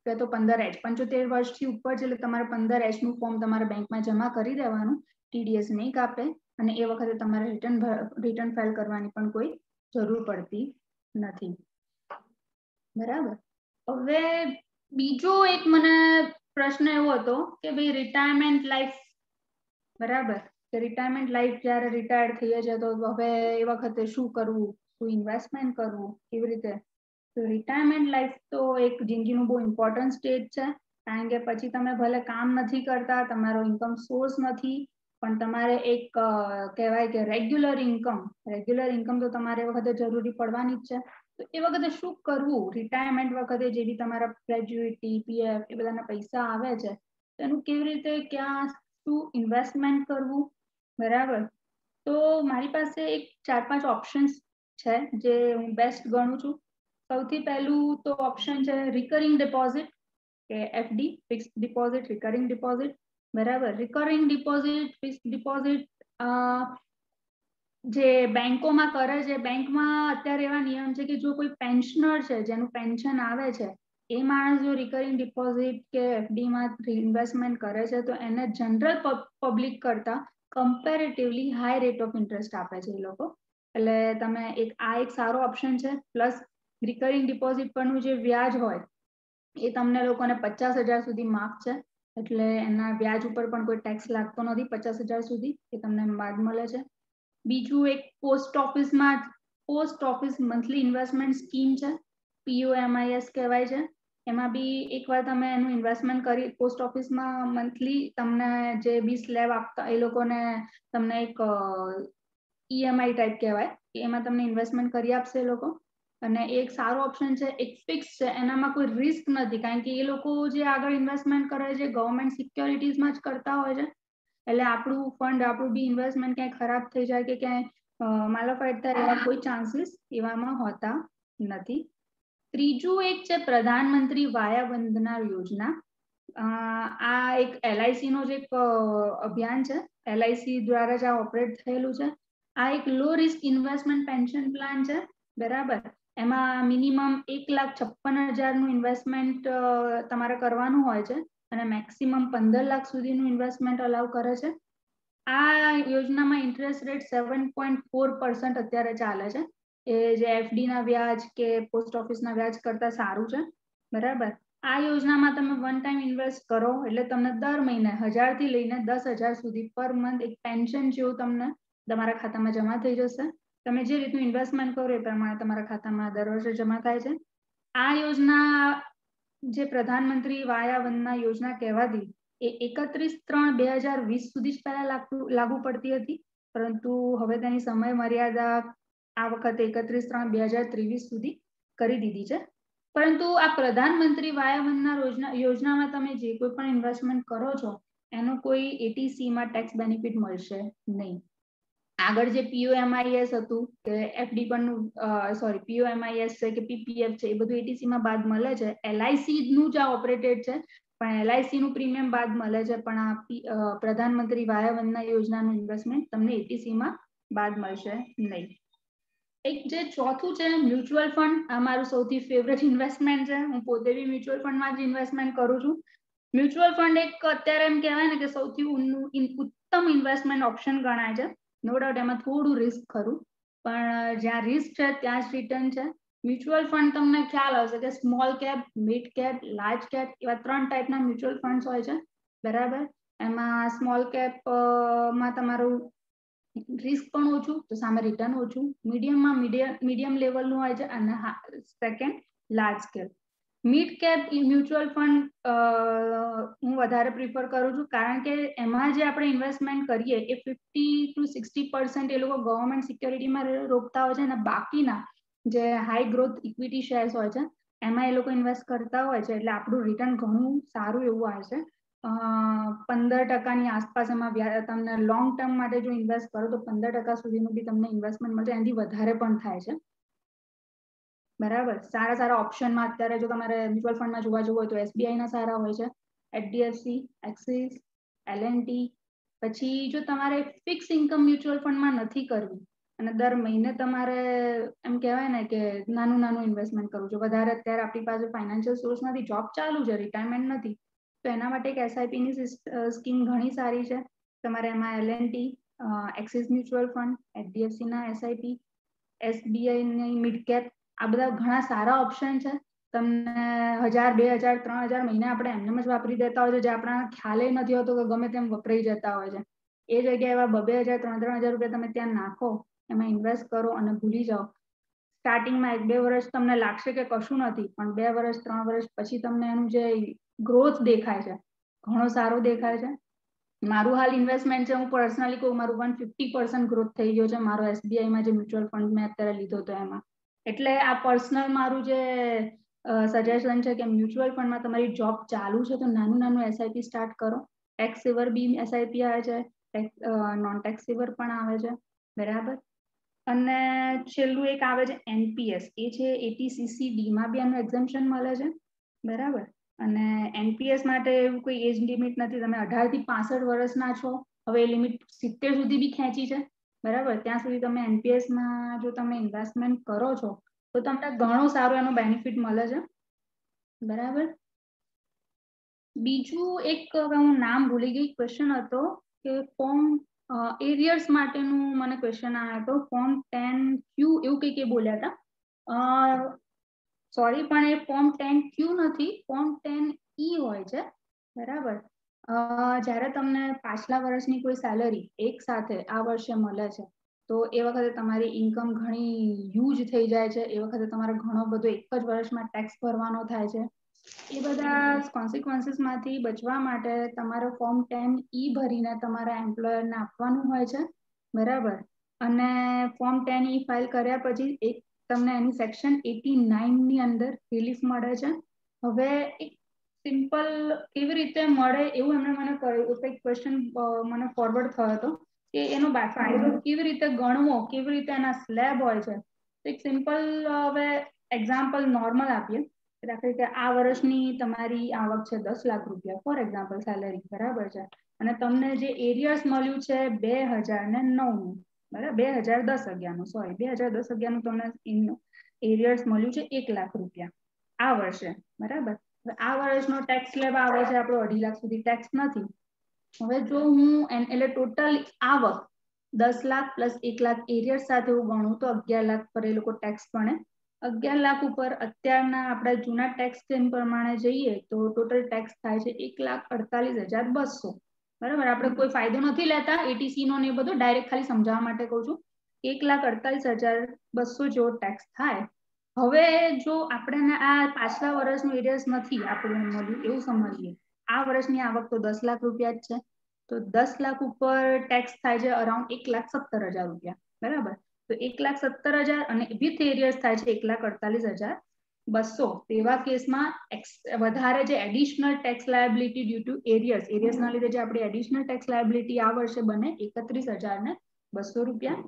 [SPEAKER 2] કે તો 15H 75 વર્ષથી ઉપર છે એટલે તમારે 15H નું ફોર્મ તમારા બેંકમાં જમા કરી દેવાનું. TDS નહીં કાપે અને એ વખતે તમારે રિટર્ન ફાઇલ કરવાની પણ કોઈ જરૂર પડતી નથી, બરાબર. હવે બીજો એક મને પ્રશ્ન એવો હતો કે ભાઈ રિટાયરમેન્ટ લાઈફ, બરાબર, કે રિટાયરમેન્ટ લાઈફ જ્યારે રિટાયર્ડ થઈ જાય તો હવે એ વખતે શું કરવું, શું ઇન્વેસ્ટમેન્ટ કરવું, કેવી રીતે. તો રિટાયરમેન્ટ લાઈફ તો એક જિંદગીનું બહુ ઇમ્પોર્ટન્ટ સ્ટેજ છે, કારણ કે પછી તમે ભલે કામ નથી કરતા, તમારો ઇન્કમ સોર્સ નથી, પણ તમારે એક કહેવાય કે રેગ્યુલર ઇન્કમ તો તમારે એ વખતે જરૂરી પડવાની જ છે. તો એ વખતે શું કરવું, રિટાયરમેન્ટ વખતે જે બી તમારા ગ્રેજ્યુઇટી, PF એ બધાના પૈસા આવે છે એનું કેવી રીતે ક્યાં શું ઇન્વેસ્ટમેન્ટ કરવું, બરાબર. તો મારી પાસે એક 4-5 ઓપ્શન્સ છે જે હું બેસ્ટ ગણું છું. સૌથી પહેલું તો ઓપ્શન છે રિકરિંગ ડિપોઝિટ કે FD, fixed deposit, recurring deposit, બરાબર. રિકરિંગ ડિપોઝિટ, ફિક્સ્ડ ડિપોઝિટ જે બેંકોમાં કરે છે, બેંકમાં અત્યારે એવા નિયમ છે કે જો કોઈ પેન્શનર છે જેનું પેન્શન આવે છે એ માણસ જો રિકરિંગ ડિપોઝિટ કે FD માં ઇન્વેસ્ટમેન્ટ કરે છે તો એને જનરલ પબ્લિક કરતા comparatively high rate of interest આપે છે એ લોકો. એટલે તમે આ એક સારો ઓપ્શન છે. પ્લસ રિકરિંગ ડિપોઝિટ પરનું જે વ્યાજ હોય એ તમને લોકોને 50,000 સુધી માફ છે, એટલે એના વ્યાજ ઉપર પણ કોઈ ટેક્સ લાગતો નથી 50,000 સુધી, એ તમને બાદ મળે છે. બીજું એક post office monthly investment scheme છે, POMIS કહેવાય છે. એમાં બી એકવાર તમે એનું ઇન્વેસ્ટમેન્ટ કરી પોસ્ટ ઓફિસમાં મંથલી તમને જે બી સ્લેબ આપતા એ લોકોને તમને એક EMI ટાઈપ કહેવાય, એમાં તમને ઇન્વેસ્ટમેન્ટ કરી આપશે એ લોકો. અને એક સારો ઓપ્શન છે, એક ફિક્સ છે, એનામાં કોઈ રિસ્ક નથી, કારણ કે એ લોકો જે આગળ ઇન્વેસ્ટમેન્ટ કરે છે ગવર્મેન્ટ સિક્યોરિટીઝમાં જ કરતા હોય છે. એટલે આપણું ફંડ, આપણું બી ઇન્વેસ્ટમેન્ટ ક્યાંય ખરાબ થઈ જાય કે ક્યાંય માલાફાઈટ થાય એવા કોઈ ચાન્સીસ એવામાં હોતા નથી. ત્રીજું એક છે પ્રધાનમંત્રી વાયા વંદના યોજના. આ એક LIC નો જ એક અભિયાન છે, LIC દ્વારા જ આ ઓપરેટ થયેલું છે. આ એક લો રિસ્ક ઇન્વેસ્ટમેન્ટ પેન્શન પ્લાન છે, બરાબર. એમાં મિનિમમ 1,56,000 નું ઇન્વેસ્ટમેન્ટ તમારે કરવાનું હોય છે અને મેક્સિમમ 15 લાખ સુધીનું ઇન્વેસ્ટમેન્ટ અલાઉ કરે છે. આ યોજનામાં ઇન્ટરેસ્ટ રેટ 7.4% અત્યારે ચાલે છે, એ જે FD ના વ્યાજ કે પોસ્ટ ઓફિસના વ્યાજ કરતા સારું છે, બરાબર. આ યોજનામાં તમે વન ટાઈમ ઇન્વેસ્ટ કરો એટલે તમને દર મહિને 1,000 થી લઈને 10,000 સુધી પર મંથ એક પેન્શન જેવું તમને તમારા ખાતામાં જમા થઈ જશે. તમે જે રીતનું ઇન્વેસ્ટમેન્ટ કરો એ પ્રમાણે તમારા ખાતામાં દર વર્ષે જમા થાય છે. આ યોજના જે પ્રધાનમંત્રી વાયા વંદના યોજના કહેવાતી એ 31/3/2020 સુધી જ પહેલા લાગુ પડતી હતી, પરંતુ હવે તેની સમય મર્યાદા આ વખતે 31/3/2023 સુધી કરી દીધી છે. પરંતુ આ પ્રધાનમંત્રી વાયા વંદના યોજનામાં તમે જે કોઈ પણ ઇન્વેસ્ટમેન્ટ કરો છો એનો કોઈ ATC માં ટેક્સ બેનિફિટ મળશે નહીં. આગળ જે POMIS હતું કે FD પરનું POMIS છે કે PPF છે, એ બધું ATC માં બાદ મળે છે. LIC નું જ આ ઓપરેટેડ છે, પણ LIC નું પ્રીમિયમ બાદ મળે છે, પણ આ પ્રધાનમંત્રી વાયા વંદના યોજનાનું ઇન્વેસ્ટમેન્ટ તમને ATC માં બાદ મળશે નહીં. એક જે ચોથું છે મ્યુચ્યુઅલ ફંડ. આ મારું સૌથી ફેવરેટ ઇન્વેસ્ટમેન્ટ છે. હું પોતે બી મ્યુચ્યુઅલ ફંડમાં જ ઇન્વેસ્ટમેન્ટ કરું છું. મ્યુચ્યુઅલ ફંડ એક અત્યારે એમ કહેવાય ને કે સૌથી ઉત્તમ ઇન્વેસ્ટમેન્ટ ઓપ્શન ગણાય છે. નો ડાઉટ એમાં થોડું રિસ્ક ખરું, પણ જ્યાં રિસ્ક છે ત્યાં જ રિટર્ન છે. મ્યુચ્યુઅલ ફંડ તમને ખ્યાલ હશે કે small cap, mid cap, large cap એવા 3 ટાઈપના મ્યુચ્યુઅલ ફંડ્સ હોય છે, બરાબર. એમાં સ્મોલ કેપમાં તમારું રિસ્ક પણ ઓછું તો સામે રિટર્ન ઓછું. મીડિયમમાં મીડિયમ લેવલનું હોય છે અને second large cap. Mid cap mutual fund હું વધારે પ્રિફર કરું છું, કારણ કે એમાં જે આપણે ઇન્વેસ્ટમેન્ટ કરીએ એ 50 to 60% એ લોકો ગવર્મેન્ટ સિક્યોરિટીમાં રોકતા હોય છે અને બાકીના જે હાઈ ગ્રોથ ઇક્વિટી શેર્સ હોય છે એમાં એ લોકો ઇન્વેસ્ટ કરતા હોય છે, એટલે આપણું રિટર્ન ઘણું સારું એવું આવે છે. 15% આસપાસ એમાં તમને લોંગ ટર્મ માટે જો ઇન્વેસ્ટ કરો તો 15% સુધીનું બી તમને ઇન્વેસ્ટમેન્ટ મળશે, એનાથી વધારે પણ થાય છે, બરાબર. સારા ઓપ્શનમાં અત્યારે જો તમારે મ્યુચ્યુઅલ ફંડમાં જોવા જવું હોય તો SBI ના સારા હોય છે, HDFC, Axis, L&T. પછી જો તમારે ફિક્સ ઇન્કમ મ્યુચ્યુઅલ ફંડમાં નથી કરવી અને દર મહિને તમારે એમ કહેવાય ને કે નાનું ઇન્વેસ્ટમેન્ટ કરવું છે, વધારે અત્યારે આપણી પાસે ફાઇનાન્શિયલ સોર્સ નથી, જોબ ચાલુ છે, રિટાયરમેન્ટ નથી, તો એના માટે એક SIP ની સ્કીમ ઘણી સારી છે. તમારે એમાં L&T, axis mutual fund, HDFC ના SIP, SBI ની મિડ કેપ, આ બધા ઘણા સારા ઓપ્શન છે. તમને 1,000, 2,000, 3,000 મહિને આપણે એમને જ વાપરી દેતા હોય છે, જે આપણા ખ્યાલે નથી હોતો કે ગમે તેમ વપરાઈ જતા હોય છે. એ જગ્યાએ એવા 2,000, 3,000 રૂપિયા તમે ત્યાં નાખો, એમાં ઇન્વેસ્ટ કરો અને ભૂલી જાઓ. સ્ટાર્ટિંગમાં 1-2 વર્ષ તમને લાગશે કે કશું નથી, પણ 2 વર્ષ 3 વર્ષ પછી તમને એનું જે ગ્રોથ દેખાય છે ઘણો સારો દેખાય છે. મારું હાલ ઇન્વેસ્ટમેન્ટ છે, હું પર્સનલી કહું, મારું 150% ગ્રોથ થઈ ગયો છે મારો SBIમાં જે મ્યુચ્યુઅલ ફંડ મેં અત્યારે લીધો હતો એમાં. એટલે આ પર્સનલ મારું જે સજેશન છે કે મ્યુચ્યુઅલ ફંડમાં તમારી જોબ ચાલુ છે તો નાનું SIP સ્ટાર્ટ કરો. ટેક્સ સેવર બી SIP આવે છે, નોન ટેક્સ સેવર પણ આવે છે, બરાબર. અને છેલ્લું એક આવે છે NPS, એ છે ATCCD માં બી આનું એક્ઝમ્પશન મળે છે, બરાબર. અને NPS માટે એવું કોઈ એજ લિમિટ નથી, તમે 18 થી 65 વર્ષના છો, હવે એ લિમિટ 70 સુધી બી ખેંચી છે, બરાબર. ત્યાં સુધી તમે NPSમાં જો તમે ઇન્વેસ્ટમેન્ટ કરો છો તો તમને ઘણો સારો એનો બેનિફિટ મળે છે, બરાબર. બીજું એક હું નામ ભૂલી ગઈ, ક્વેશ્ચન હતો કે ફોર્મ એરિયર્સ માટેનું મને ક્વેશ્ચન આવ્યો હતો, ફોર્મ 10Q એવું કંઈક બોલ્યા હતા. સોરી, પણ એ ફોર્મ 10Q નથી, ફોર્મ 10E હોય છે, બરાબર. જ્યારે તમને પાછલા વર્ષની કોઈ સેલરી એક સાથે આ વર્ષે મળે છે તો એ વખતે તમારી ઇન્કમ ઘણી હ્યુજ થઈ જાય છે, એ વખતે તમારે ઘણો બધો એક જ વર્ષમાં ટેક્સ ભરવાનો થાય છે. એ બધા કોન્સિક્વન્સીસ માંથી બચવા માટે તમારે ફોર્મ 10E ભરીને તમારા એમ્પ્લોયરને આપવાનું હોય છે, બરાબર. અને ફોર્મ 10E ફાઇલ કર્યા પછી એક તમને એની સેક્શન 89 ની અંદર રિલીફ મળે છે. હવે એક સિમ્પલ કેવી રીતે મળે એવું એમણે મને કહ્યું, એક ક્વેશ્ચન મને ફોરવર્ડ થયો હતો કે એનો ફાયદો કેવી રીતે ગણવો, કેવી રીતે એના સ્લેબ હોય છે. એક સિમ્પલ હવે એક્ઝામ્પલ નોર્મલ આપીએ, દાખલા કે આ વર્ષની તમારી આવક છે 10 લાખ રૂપિયા ફોર એક્ઝામ્પલ સેલેરી, બરાબર છે. અને તમને જે એરિયર્સ મળ્યું છે 2009નું, બરાબર, 2010-11નું, સોરી 2010-11નું તમને એરિયર્સ મળ્યું છે 1 લાખ રૂપિયા આ વર્ષે, બરાબર. આ વર્ષનો ટેક્સ સ્લેબ આવે છે આપણો 2.5 લાખ સુધી ટેક્સ નથી. હવે જો હું એટલે ટોટલ આવક 10 લાખ પ્લસ 1 લાખ એરિયર્સ સાથે હું ગણું તો 11 લાખ પર એ લોકો ટેક્સ ગણે. 11 લાખ ઉપર અત્યારના આપણા જૂના ટેક્સ પ્રમાણે જઈએ તો ટોટલ ટેક્સ થાય છે 1,48,200, બરાબર. આપણે કોઈ ફાયદો નથી લેતા એટીસી નો ને એ બધું, ડાયરેક્ટ ખાલી સમજાવવા માટે કહું છું. 1,48,200 જેવો ટેક્સ થાય. હવે જો આપણે આ પાછલા વર્ષનું એરિયર્સ નથી આપણને મળ્યું એવું સમજીએ, આ વર્ષની આવક તો 10 લાખ રૂપિયા જ છે, તો 10 લાખ ઉપર ટેક્સ થાય છે અરાઉન્ડ 1,70,000 રૂપિયા, બરાબર. તો 1,70,000 અને વિથ એરિયર્સ થાય છે 1,48,200. તેવા કેસમાં વધારે જે additional tax liability due to એરિયર્સના લીધે જે આપણી એડિશનલ ટેક્સ લાયબિલિટી આ વર્ષે બને 31,200 રૂપિયા.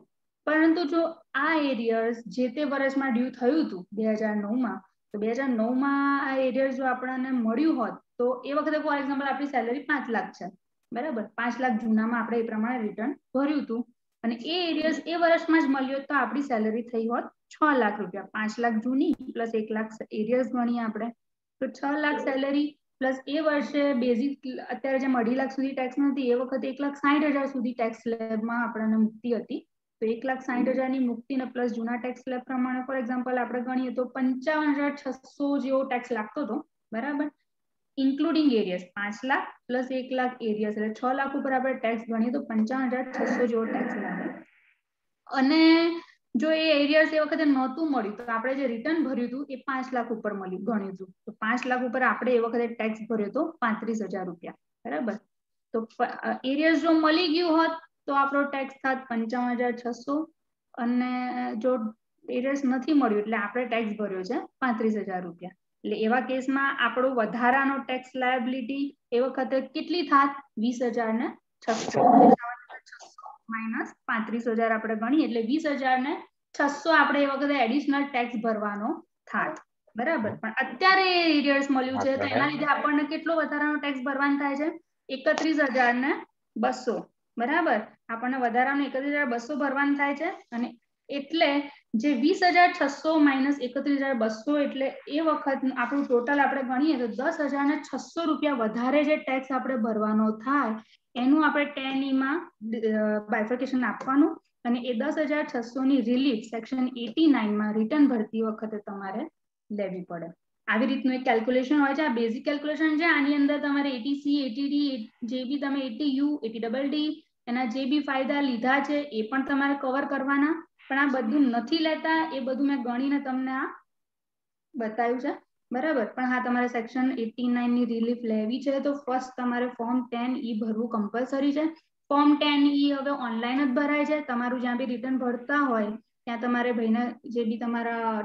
[SPEAKER 2] પરંતુ જો આ એરિયર્સ જે તે વર્ષમાં ડ્યુ થયું હતું 2009માં, તો 2009માં આ એરિયર્સ જો આપણને મળ્યું હોત તો એ વખતે ફોર એક્ઝામ્પલ આપણી સેલેરી 5 લાખ છે, બરાબર. 5 લાખ જૂનામાં આપણે એ પ્રમાણે રિટર્ન ભર્યું હતું અને એ એરિયર્સ એ વર્ષમાં જ મળ્યો તો આપણી સેલેરી થઈ હોત 6 લાખ રૂપિયા. 5 લાખ જૂની પ્લસ 1 લાખ એરિયર્સ ગણીએ આપણે તો 6 લાખ સેલેરી પ્લસ એ વર્ષે બેઝિક અત્યારે જે 2.5 લાખ સુધી ટેક્સ નથી, એ વખતે 1,60,000 સુધી ટેક્સ સ્લેબમાં આપણને મુક્તિ હતી. તો 1,60,000 ની મુક્તિ ને પ્લસ જૂના ટેક્સ સ્લેબ પ્રમાણે ફોર એક્ઝામ્પલ આપણે ગણીએ તો 55,600 જેવો ટેક્સ લાગતો હતો, બરાબર. Including arrears 5 lakh plus 1 lakh arrears, એટલે 6 લાખ ઉપર આપણે ટેક્સ ગણીએ તો 55,600 જેવો ટેક્સ લાગે. અને જો એ એરિયર્સ એ વખતે નહોતું મળ્યું તો આપણે જે રિટર્ન ભર્યું હતું એ 5 લાખ ઉપર મળ્યું ગણ્યું હતું, તો 5 લાખ ઉપર આપણે એ વખતે ટેક્સ ભર્યો હતો 35,000 રૂપિયા, બરાબર. તો એરિયર્સ જો મળી ગયું હોત તો આપણો ટેક્સ થાત 55,600 અને જો એરિયર્સ નથી મળ્યું એટલે આપણે ટેક્સ ભર્યો છે 35,000 રૂપિયા. એટલે એવા કેસમાં આપણો વધારાનો ટેક્સ લાયબિલિટી એ વખતે કેટલી થાત? 20,600 માઇનસ 35,000 આપણે ગણીએ એટલે 20,600 આપણે એ વખતે એડિશનલ ટેક્સ ભરવાનો થાત, બરાબર. પણ અત્યારે એરિયર્સ મળ્યું છે તો એના લીધે આપણને કેટલો વધારાનો ટેક્સ ભરવાનો થાય છે? 31,200, બરાબર. આપણને વધારાનો 31,200 ભરવાનું થાય છે. અને એટલે જે 20,600 માઇનસ 31,200 એટલે એ વખત આપણું ટોટલ આપણે ગણીએ તો 10,600 રૂપિયા વધારે જે ટેક્સ આપણે ભરવાનો થાય એનું આપણે 10E માં બાયફર્કેશન આપવાનું અને એ 10,600 ની રિલીફ સેક્શન 89માં રિટર્ન ભરતી વખતે તમારે લેવી પડે. આવી રીતનું એક કેલ્ક્યુલેશન હોય છે. આ બેઝિક કેલ્ક્યુલેશન છે. આની અંદર તમારે એટીસી, એટીડી, જે બી તમે એટીયુ, એટીડબલડી એના જે બી ફાયદા લીધા છે એ પણ તમારે કવર કરવાના, પણ આ બધું નથી લેતા, એ બધું મેં ગણીને તમને આ બતાવ્યું છે, બરાબર. પણ હા, તમારે સેક્શન 89 ની રિલીફ લેવી છે તો ફર્સ્ટ તમારે ફોર્મ 10E ભરવું કમ્પલસરી છે. ફોર્મ 10E હવે ઓનલાઈન જ ભરાય છે. તમારું જ્યાં બી રિટર્ન ભરતા હોય ત્યાં તમારે ભાઈને જે બી તમારા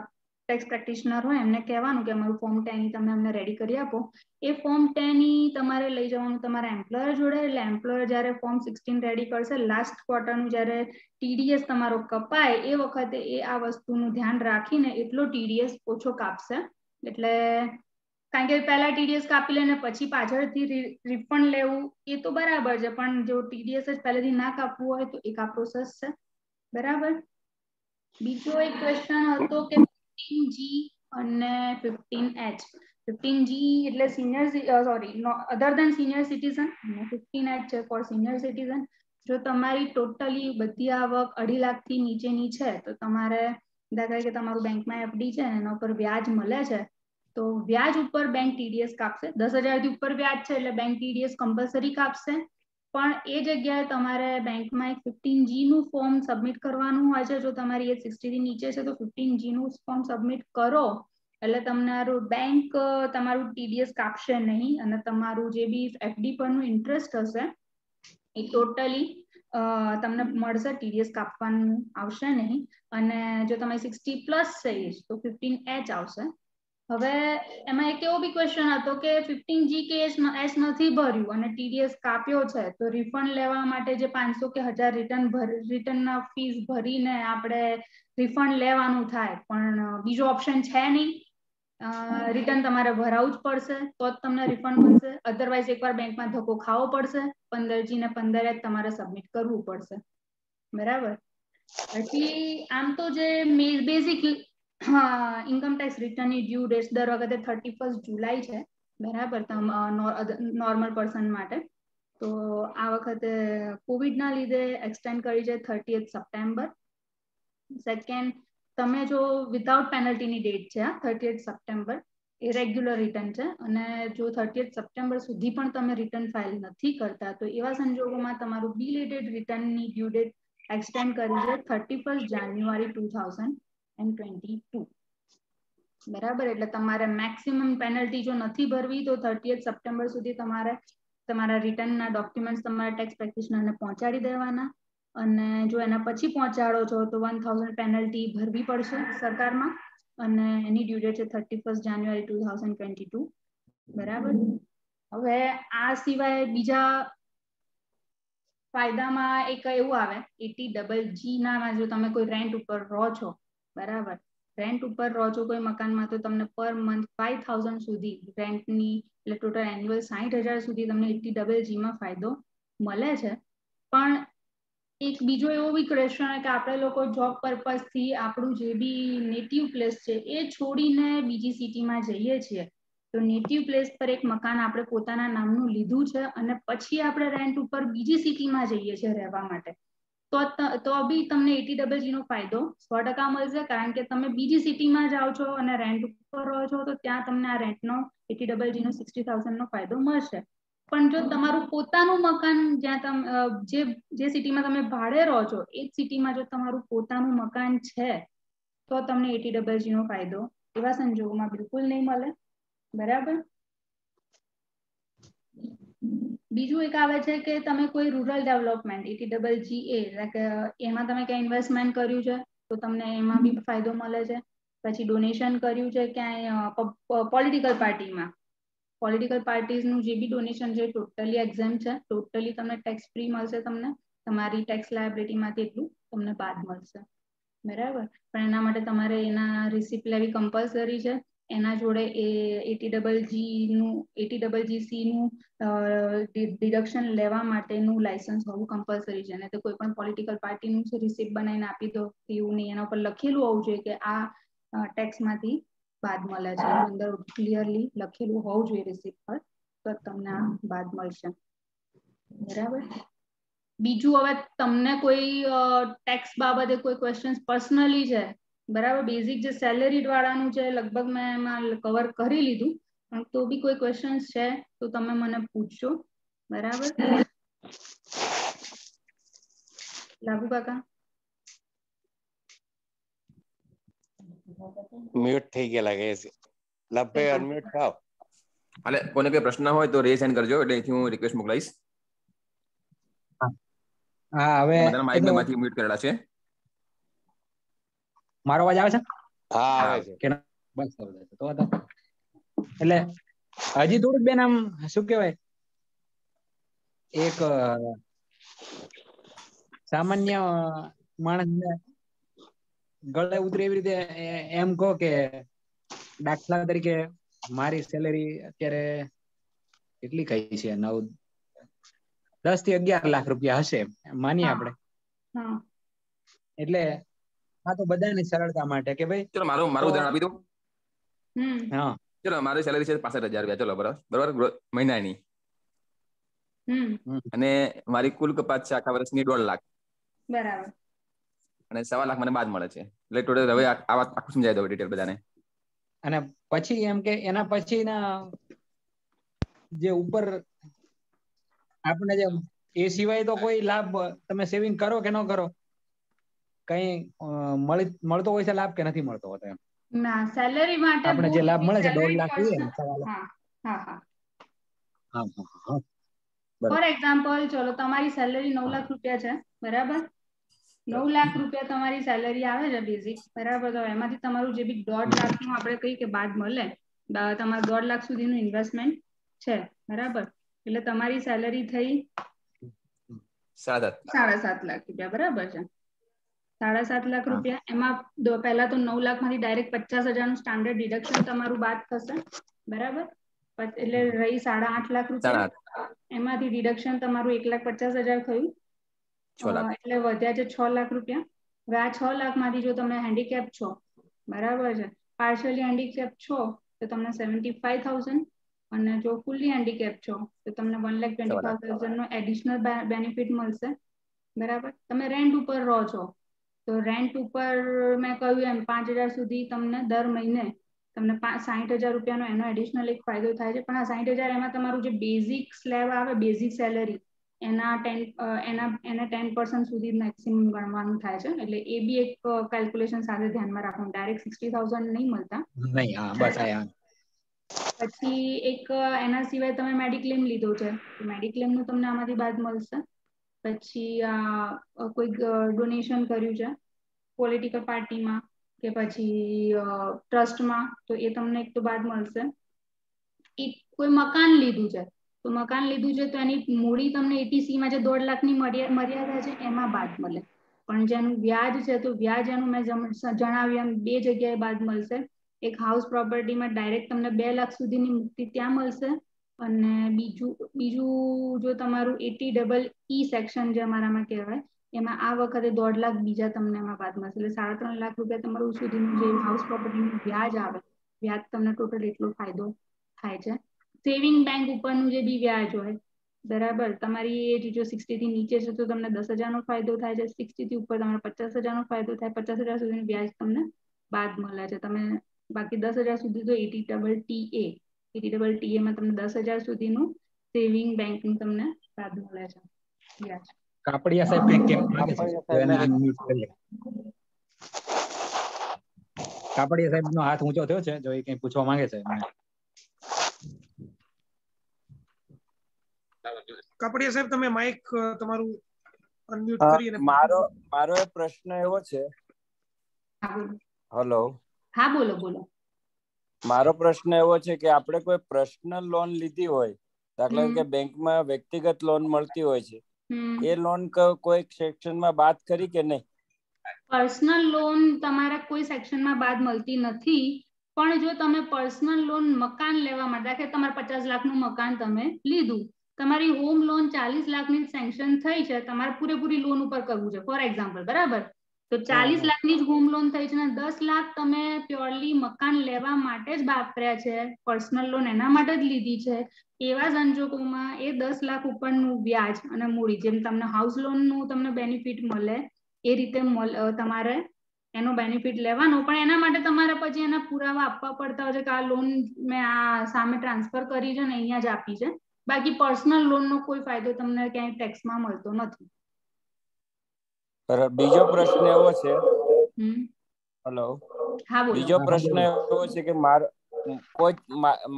[SPEAKER 2] ટેક્સ પ્રેક્ટિશનર હોય એમને કહેવાનું કે અમારું ફોર્મ 10E તમે અમને રેડી કરી આપો. એ ફોર્મ 10E તમારે લઈ જવાનું તમારા એમ્પ્લોયર જોડે, એટલે એમ્પ્લોયર જ્યારે ફોર્મ 16 રેડી કરશે, લાસ્ટ ક્વાર્ટરનું જ્યારે TDS તમારો કપાય એ વખતે એ આ વસ્તુનું ધ્યાન રાખીને એટલો TDS ઓછો કાપશે. એટલે કારણ કે પહેલા TDS કાપી લે ને પછી પાછળથી રિફંડ લેવું એ તો બરાબર છે, પણ જો TDS જ પહેલેથી ના કાપવું હોય તો એક આ પ્રોસેસ છે, બરાબર. બીજો એક ક્વેશ્ચન હતો કે 15G અને 15H. 15G એટલે અધર ધેન સિનિયર સિટીઝન અને 15H છે ફોર સિનિયર સિટીઝન. જો તમારી ટોટલી બધી આવક 2.5 લાખ થી નીચેની છે તો તમારે દાખલા કે તમારું બેંકમાં એફડી છે એના ઉપર વ્યાજ મળે છે તો વ્યાજ ઉપર બેંક TDS કાપશે. 10,000 થી ઉપર વ્યાજ છે એટલે બેંક TDS કમ્પલસરી કાપશે. પણ એ જગ્યાએ તમારે બેંકમાં એક 15G નું ફોર્મ સબમિટ કરવાનું હોય છે. જો તમારી એજ 60 થી નીચે છે તો 15G નું ફોર્મ સબમિટ કરો એટલે તમારું બેંક તમારું TDS કાપશે નહીં અને તમારું જે બી FD પરનું ઇન્ટરેસ્ટ હશે એ ટોટલી તમને મળશે, TDS કાપવાનું આવશે નહીં. અને જો તમે 60+ છે તો 15H આવશે. હવે એમાં એક એવો બી ક્વેશ્ચન હતો કે 15G કે એસ નથી ભર્યું અને TDS કાપ્યો છે તો રિફંડ લેવા માટે જે 500 કે 1000 રિટર્નના ફીસ ભરીને આપણે રિફંડ લેવાનું થાય, પણ બીજો ઓપ્શન છે નહીં. રિટર્ન તમારે ભરાવું જ પડશે તો જ તમને રિફંડ મળશે. અધરવાઇઝ એકવાર બેંકમાં ધક્કો ખાવો પડશે, 15G ને 15H તમારે સબમિટ કરવું પડશે. બરાબર. પછી આમ તો જે બેઝિક ઇન્કમ ટેક્સ રિટર્નની ડ્યુ ડેટ દર વખતે 31 જુલાઈ છે. બરાબર, નોર્મલ પર્સન માટે. તો આ વખતે કોવિડના લીધે એક્સટેન્ડ કરી છે 30th સપ્ટેમ્બર. સેકન્ડ, તમે જો વિધાઉટ પેનલ્ટીની ડેટ છે 30th સપ્ટેમ્બર, એ રેગ્યુલર રિટર્ન છે. અને જો 30th સપ્ટેમ્બર સુધી પણ તમે રિટર્ન ફાઇલ નથી કરતા તો એવા સંજોગોમાં તમારું બિલેટેડ રિટર્નની ડ્યુ ડેટ એક્સટેન્ડ કરી છે 31 જાન્યુઆરી 2022. બરાબર. એટલે તમારે મેક્સિમમ પેનલ્ટી જો નથી ભરવી તો 30th સપ્ટેમ્બર સુધી તમારે તમારા રિટર્નના ડોક્યુમેન્ટ્સ તમારા ટેક્સ પ્રેક્ટિશનરને પહોંચાડી દેવાના. અને જો એના પછી પહોંચાડો છો તો 1000 પેનલ્ટી ભરવી પડશે સરકારમાં. અને એની ડ્યુ ડેટ છે 31 જાન્યુઆરી 2022. બરાબર. હવે આ સિવાય બીજા ફાયદામાં એક એવું આવે 80GG ના, જો તમે કોઈ રેન્ટ ઉપર રહો છો, બરાબર, રેન્ટ ઉપર રહો છો કોઈ મકાનમાં, તો તમને પર મંથ 5000 સુધી રેન્ટની, એટલે ટોટલ એન્યુઅલ 60000 સુધી તમને 80GG માં ફાયદો મળે છે. પણ એક બીજો એવો બી ક્વેશ્ચન કે આપણે લોકો જોબ પર્પઝથી આપણું જે બી નેટિવ પ્લેસ છે એ છોડીને બીજી સિટીમાં જઈએ છીએ, તો નેટિવ પ્લેસ પર એક મકાન આપણે પોતાના નામનું લીધું છે અને પછી આપણે રેન્ટ ઉપર બીજી સિટીમાં જઈએ છીએ રહેવા માટે, તો બી તમને 80GG નો ફાયદો 100% મળશે. કારણ કે તમે બીજી સિટીમાં જાઓ છો અને રેન્ટ ઉપર રહો છો તો ત્યાં તમને આ રેન્ટનો 80GG નો 60,000 નો ફાયદો મળશે. પણ જો તમારું પોતાનું મકાન જ્યાં તમે જે સિટીમાં તમે ભાડે રહો છો એ જ સિટીમાં જો તમારું પોતાનું મકાન છે તો તમને 80GG નો ફાયદો એવા સંજોગોમાં બિલકુલ નહીં મળે. બરાબર. બીજું એક આવે છે કે તમે કોઈ રૂરલ ડેવલપમેન્ટ 80GG એમાં તમે ક્યાં ઇન્વેસ્ટમેન્ટ કર્યું છે તો તમને એમાં બી ફાયદો મળે છે. પછી ડોનેશન કર્યું છે ક્યાંય પોલિટિકલ પાર્ટીમાં, પોલિટિકલ પાર્ટીઝનું જે બી ડોનેશન છે ટોટલી એક્ઝેમ્પ છે, ટોટલી તમને ટેક્સ ફ્રી મળશે. તમને તમારી ટેક્સ લાયબિલિટીમાંથી એટલું તમને બાદ મળશે. બરાબર. પણ એના માટે તમારે એના રિસિપ્ટ લેવી કમ્પલસરી છે. એના જોડે એ 80GC નું ડિડક્શન લેવા માટેનું લાયસન્સ હોવું કમ્પલસરી છે. અને તો કોઈ પણ પોલિટિકલ પાર્ટીનું રિસિપ્ટ બનાવીને આપી દો એવું નહીં, એના ઉપર લખેલું હોવું જોઈએ કે આ ટેક્સમાંથી બાદ મળે છે, અંદર ક્લિયરલી લખેલું હોવું જોઈએ રિસિપ્ટ પર, તો તમને આ બાદ મળશે. બરાબર. બીજું, હવે તમને કોઈ ટેક્સ બાબતે કોઈ ક્વેશ્ચન્સ પર્સનલી છે, બરાબર, બેઝિક જે સેલેરી વાળાનું છે લગભગ મેં એમાં કવર કરી લીધું, પણ તો બી કોઈ ક્વેશ્ચન્સ છે તો તમે મને પૂછજો. બરાબર. લાભુ કાકા
[SPEAKER 3] મ્યુટ થઈ ગયા લાગે છે. લાભભાઈ અનમ્યુટ થાવ.
[SPEAKER 4] એટલે કોઈને કોઈ પ્રશ્ન હોય તો રેઝ હેન્ડ કરજો, એટલે હું રિક્વેસ્ટ મોકલાઈશ.
[SPEAKER 1] હા, હવે
[SPEAKER 4] બધાના માઇક માંથી મ્યુટ કરેલા છે.
[SPEAKER 1] મારો અવાજ આવે છે?
[SPEAKER 3] હા, આવે છે.
[SPEAKER 1] બસ તો એટલે હજી થોડુંક બેન આમ શું કહેવાય, એક સામાન્ય માણસને ગળે ઉતરે એવી રીતે એમ કહો કે દાખલા તરીકે મારી સેલેરી અત્યારે કેટલી કઈ છે, 10 થી 11 લાખ રૂપિયા હશે માનીએ આપણે. એટલે આ તો બધાની સરળતા માટે કે ભાઈ
[SPEAKER 4] ચલો મારું ઉદાહરણ આપી દો.
[SPEAKER 1] હા,
[SPEAKER 4] ચલો મારી સેલેરી છે 65,000 રૂપિયા, ચલો બરાબર મહિનાની, અને મારી કુલ કપાત છે આખા વર્ષની 1.5 લાખ.
[SPEAKER 2] બરાબર.
[SPEAKER 4] અને 1.25 લાખ મને બાદ મળે છે. એટલે ટોટલ હવે આ વાત આખું સમજાવી દો ડિટેલ બધાને.
[SPEAKER 1] અને પછી એમ કે એના પછીના જે ઉપર આપણે જે એ સિવાય તો કોઈ લાભ તમે સેવિંગ કરો કે ન કરો, કઈ મળતો હોય છે લાભ કે નથી મળતો હોતો એમ?
[SPEAKER 2] ના સેલેરી માટે
[SPEAKER 1] આપણે જે લાભ મળે છે 1.5 લાખ જોઈએ ને સવા લાખ.
[SPEAKER 2] હા હા હા
[SPEAKER 1] હા હા
[SPEAKER 2] ફોર એક્ઝામ્પલ ચલો તમારી સેલેરી 9 લાખ રૂપિયા છે બરાબર 9 લાખ રૂપિયા તમારી સેલેરી આવે છે બેઝિક બરાબર તો એમાંથી તમારું જે બી 1.5 લાખ નું આપણે કહીએ કે બાદ મળે તમારું 1.5 લાખ સુધીનું ઇન્વેસ્ટમેન્ટ છે બરાબર એટલે તમારી સેલેરી થઈ 7.5 લાખ રૂપિયા બરાબર છે 7.5 લાખ રૂપિયા એમાં પહેલા તો 9 લાખ માંથી ડાયરેક્ટ 50,000 નું સ્ટાન્ડર્ડ ડિડક્શન તમારું બાદ થશે બરાબર એટલે રહી 8.5 લાખ રૂપિયા એમાંથી ડિડક્શન તમારું 1,50,000 થયું એટલે વધ્યા છે 6 લાખ રૂપિયા હવે આ 6 લાખ માંથી જો તમે હેન્ડીકેપ છો બરાબર છે પાર્શિયલી હેન્ડીકેપ છો તો તમને 75,000 અને જો ફૂલી હેન્ડીકેપ છો તો તમને 1,25,000 નો એડિશનલ બેનિફિટ મળશે બરાબર તમે રેન્ટ ઉપર રહો છો તો રેન્ટ ઉપર મેં કહ્યું એમ 5,000 સુધી તમને દર મહિને તમને 60,000 રૂપિયાનો એનો એડિશનલ એક ફાયદો થાય છે પણ આ 60,000 એમાં તમારું જે બેઝિક સ્લેબ આવે બેઝિક સેલેરી એના 10% સુધી મેક્સિમમ ગણવાનું થાય છે એટલે એ બી એક કેલ્ક્યુલેશન સાથે ધ્યાનમાં રાખવાનું ડાયરેક્ટ 60,000 નહીં મળતા
[SPEAKER 1] નહીં હા બસ આ
[SPEAKER 2] પછી એક એના સિવાય તમે મેડિક્લેમ લીધો છે મેડિક્લેમ નું તમને આમાંથી બાદ મળશે પછી કોઈ ડોનેશન કર્યું છે પોલિટિકલ પાર્ટીમાં કે પછી ટ્રસ્ટમાં તો એ તમને એક તો બાદ મળશે એક કોઈ મકાન લીધું છે તો મકાન લીધું છે તો એની મૂડી તમને એટીસી માં જે 1.5 લાખની મર્યાદા છે એમાં બાદ મળે પણ જેનું વ્યાજ છે તો વ્યાજ એનું મેં જણાવ્યું એમ 2 જગ્યાએ બાદ મળશે એક હાઉસ પ્રોપર્ટીમાં ડાયરેક્ટ તમને 2 લાખ સુધીની મુક્તિ ત્યાં મળશે અને બીજું જો તમારું 80EE સેક્શન જે અમારામાં કહેવાય એમાં આ વખતે 1.5 લાખ બીજા તમને એમાં બાદ મળશે એટલે 3.5 લાખ રૂપિયા તમારું સુધીનું જે હાઉસ પ્રોપર્ટીનું વ્યાજ આવે વ્યાજ તમને ટોટલ એટલો ફાયદો થાય છે સેવિંગ બેંક ઉપરનું જે બી વ્યાજ હોય બરાબર તમારી એજ જો 60 થી નીચે છે તો તમને 10,000 નો ફાયદો થાય છે 60 થી ઉપર તમને 50,000 નો ફાયદો થાય 50,000 સુધીનું વ્યાજ તમને બાદ મળે છે તમે બાકી 10,000 સુધી તો 80EE માં તમને 10,000 સુધીનું સેવિંગ બેંક નું તમને બાદ મળે છે વ્યાજ
[SPEAKER 1] કાપડિયા સાહેબ કંઈક કેમ માંગે છે તો એને અનમ્યુટ કરી લે કાપડિયા સાહેબ નો હાથ ઊંચો થયો છે જો એ કંઈ પૂછવા માંગે છે
[SPEAKER 5] કાપડિયા સાહેબ તમે માઇક તમારું અનમ્યુટ કરી અને
[SPEAKER 3] મારો એક પ્રશ્ન એવો છે હેલો
[SPEAKER 2] હા બોલો
[SPEAKER 3] મારો પ્રશ્ન એવો છે કે આપણે કોઈ પર્સનલ લોન લીધી હોય દાખલા તરીકે બેંકમાં વ્યક્તિગત લોન મળતી હોય છે એ લોન કોઈ સેક્શનમાં બાદ કરી કે નહીં
[SPEAKER 2] પર્સનલ લોન તમારા કોઈ સેક્શનમાં બાદ મળતી નથી પણ જો તમે પર્સનલ લોન મકાન લેવા માટે કે તમારે 50 લાખનું મકાન તમે લીધું તમારી હોમ લોન 40 લાખની સેન્કશન થઈ છે તમારે પૂરેપૂરી લોન ઉપર કરવું છે ફોર એક્ઝામ્પલ બરાબર તો 40 લાખની જ હોમ લોન થઈ છે ને 10 લાખ તમે પ્યોરલી મકાન લેવા માટે જ વાપર્યા છે પર્સનલ લોન એના માટે જ લીધી છે એવા સંજોગોમાં એ 10 લાખ ઉપરનું વ્યાજ અને મૂડી જેમ તમને હાઉસ લોનનું તમને બેનિફિટ મળે એ રીતે તમારે એનો બેનિફિટ લેવાનો પણ એના માટે તમારે પછી એના પુરાવા આપવા પડતા હોય છે કે આ લોન મેં આ સામે ટ્રાન્સફર કરી છે ને અહીંયા જ આપી છે બાકી પર્સનલ લોન નો કોઈ ફાયદો તમને ક્યાંય ટેક્સમાં મળતો નથી
[SPEAKER 3] બીજો પ્રશ્ન એવો છે હેલો બીજો પ્રશ્ન એવો છે કે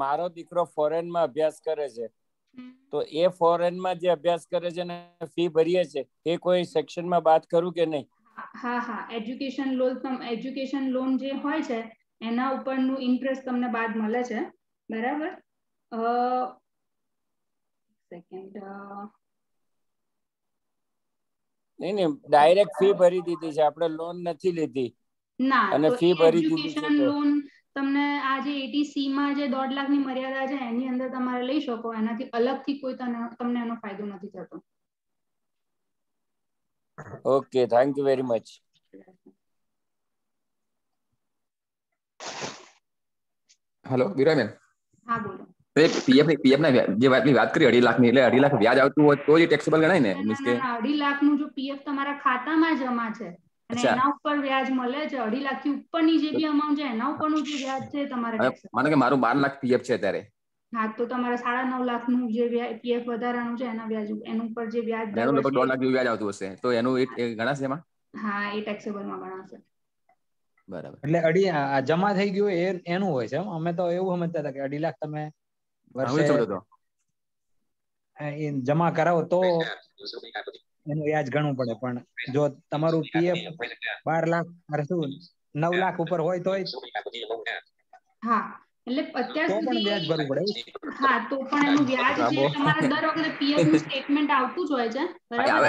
[SPEAKER 3] મારો દીકરો ફોરેનમાં અભ્યાસ કરે છે તો એ ફોરેનમાં જે અભ્યાસ કરે છે ને ફી ભરીએ છે એ કોઈ સેક્શનમાં બાદ કરું કે નહીં
[SPEAKER 2] હા એજ્યુકેશન લોન જે હોય છે એના ઉપરનું ઇન્ટરેસ્ટ તમને બાદ મળે છે બરાબર સેકન્ડ
[SPEAKER 3] નહીં ડાયરેક્ટ ફી ભરી દીધી છે આપણે લોન નથી લીધી
[SPEAKER 2] ના
[SPEAKER 3] અને ફી ભરી દીધી છે તો
[SPEAKER 2] લોન તમને આ જે 80C માં જે 1.5 લાખની મર્યાદા છે એની અંદર તમારે લઈ શકો એનાથી અલગથી કોઈ તમને એનો ફાયદો નથી થતો
[SPEAKER 3] okay thank you very much
[SPEAKER 4] hello વિરાયબેન
[SPEAKER 2] હા બોલો
[SPEAKER 4] પીએફ ના જે વાતની વાત કરી 2.5 લાખની એટલે 2.5 લાખ વ્યાજ આવતું હોય તો જ ટેક્સેબલ ગણાય ને મીન્સ કે
[SPEAKER 2] 2.5 લાખનું જો પીએફ તમારા ખાતામાં જમા છે અને એના ઉપર વ્યાજ મળે છે 2.5 લાખ થી ઉપરની જે બી અમાઉન્ટ છે એના ઉપરનું જે વ્યાજ છે તમારે
[SPEAKER 4] માનો કે મારું 12 લાખ પીએફ છે અત્યારે
[SPEAKER 2] હા તો તમારે 9.5 લાખનું જે પીએફ વધારાનું છે એના વ્યાજ એનું ઉપર જે વ્યાજ
[SPEAKER 4] એનું લગભગ 1.5 લાખ જેવું વ્યાજ આવતું હશે તો એનું એ ગણાશે એમાં
[SPEAKER 2] હા એ ટેક્સેબલમાં ગણાશે
[SPEAKER 4] બરાબર.
[SPEAKER 1] એટલે જમા થઈ ગયું એનું હોય છે. અમે તો એવું સમજતા હતા કે 2.5 લાખ તમે વર્ષે જમા કરાવો તો એનું વ્યાજ ઘણું પડે, પણ જો તમારું પીએફ 12 લાખ શું 9 લાખ ઉપર હોય તો
[SPEAKER 2] હા, એટલે અત્યાર સુધી
[SPEAKER 1] વ્યાજ ભરવું પડે.
[SPEAKER 2] હા, તો પણ એનું વ્યાજ જે તમારા દર વખતે પીએફ નું સ્ટેટમેન્ટ આવતું જ હોય છે, બરાબર,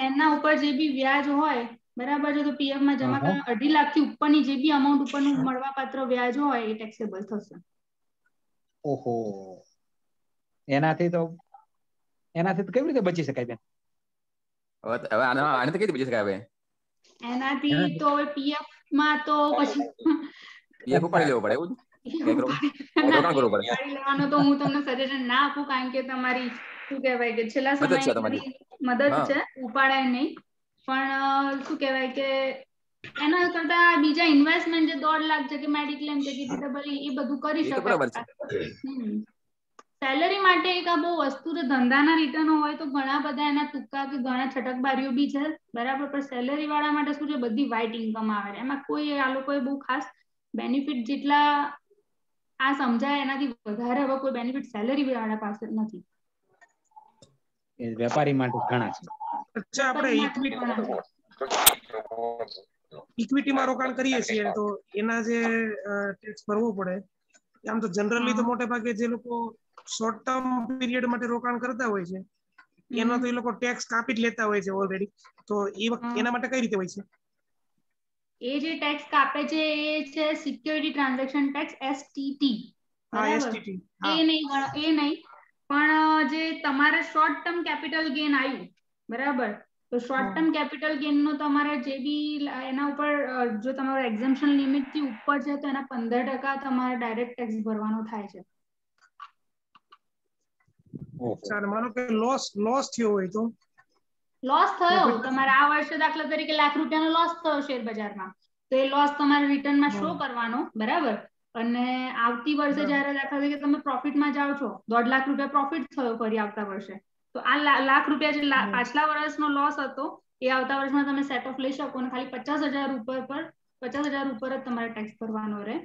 [SPEAKER 2] એના ઉપર જે બી વ્યાજ હોય, બરાબર છે, તો પીએફ માં જમા કરવા 2.5 લાખ થી ઉપરની જે બી અમાઉન્ટ ઉપરનું મળવાપાત્ર વ્યાજ હોય એ ટેક્સેબલ થશે.
[SPEAKER 1] ઓહો, એનાથી તો કેવી રીતે બચી શકાય બેન?
[SPEAKER 4] હવે આને તો કેવી રીતે બચી શકાય? હવે
[SPEAKER 2] એનાથી તો પીએફ માં તો પછી
[SPEAKER 4] પીએફ ઉપાડી લેવો પડે એવું
[SPEAKER 2] લેવાનો તો હું તમને સજેશન ના આપું, કારણ કે તમારી શું કહેવાય કે છેલ્લા સમયની મદદ છે, ઉપાડાય નહીં. પણ શું કહેવાય કે એના કરતા બીજા ઇન્વેસ્ટમેન્ટ જે 1.5 લાખ છે કે મેડિક્લેમ છે કે એ બધું કરી શકાય. સેલરી માટે એક આ બહુ વસ્તુ છે, ધંધાના રિટર્નો હોય તો ઘણા બધા એના તુક્કા કે ઘણા છટકબારીઓ બી છે, બરાબર, પણ સેલરી વાળા માટે શું છે, બધી વ્હાઇટ ઇન્કમ આવે, એમાં કોઈ આ લોકોએ બહુ ખાસ બેનિફિટ જેટલા આ સમજાય એનાથી વધારે હવે કોઈ બેનિફિટ સેલરી વાળા પાસે નથી.
[SPEAKER 1] વેપારી માટે ઘણા છે.
[SPEAKER 5] અચ્છા, આપણે ઇક્વિટીમાં રોકાણ કરીએ છીએ તો એના જે ટેક્સ ભરવો પડે, આમ તો જનરલી તો મોટે ભાગે જે લોકો શોર્ટ ટર્મ પીરિયડ માટે રોકાણ કરતા હોય છે એનો તો એ લોકો ટેક્સ કાપી જ લેતા હોય છે ઓલરેડી, તો એ વખતે એના માટે કઈ રીતે હોય છે?
[SPEAKER 2] એ જે ટેક્સ કાપે છે એ છે સિક્યોરિટી ટ્રાન્ઝેક્શન ટેક્સ, STT, બરાબર, એ નહીં, પણ જે તમારે શોર્ટ ટર્મ કેપિટલ ગેઇન આવ્યું, બરાબર, તો શોર્ટ ટર્મ કેપિટલ ગેઇન નો તમારે જે બી એના ઉપર જો તમારો એક્ઝમ્પશન લિમિટ થી ઉપર છે તો એના 15% તમારે ડાયરેક્ટ ટેક્સ ભરવાનો થાય છે.
[SPEAKER 5] માનો કે લોસ થયો હોય તો
[SPEAKER 2] લોસ થયો, તમારે આ વર્ષે દાખલા તરીકે ₹1 લાખ નો લોસ થયો શેર બજારમાં, તો એ લોસ તમારે રિટર્નમાં શો કરવાનો, બરાબર, અને આવતી વર્ષે જયારે દાખલા તરીકે તમે પ્રોફિટમાં જાઓ છો, ₹1.5 લાખ પ્રોફિટ થયો ફરી આવતા વર્ષે, તો આ ₹1 લાખ જે પાછલા વર્ષનો લોસ હતો એ આવતા વર્ષમાં તમે સેટ ઓફ લઈ શકો અને ખાલી 50,000 ઉપર જ તમારે ટેક્સ ભરવાનો રહે,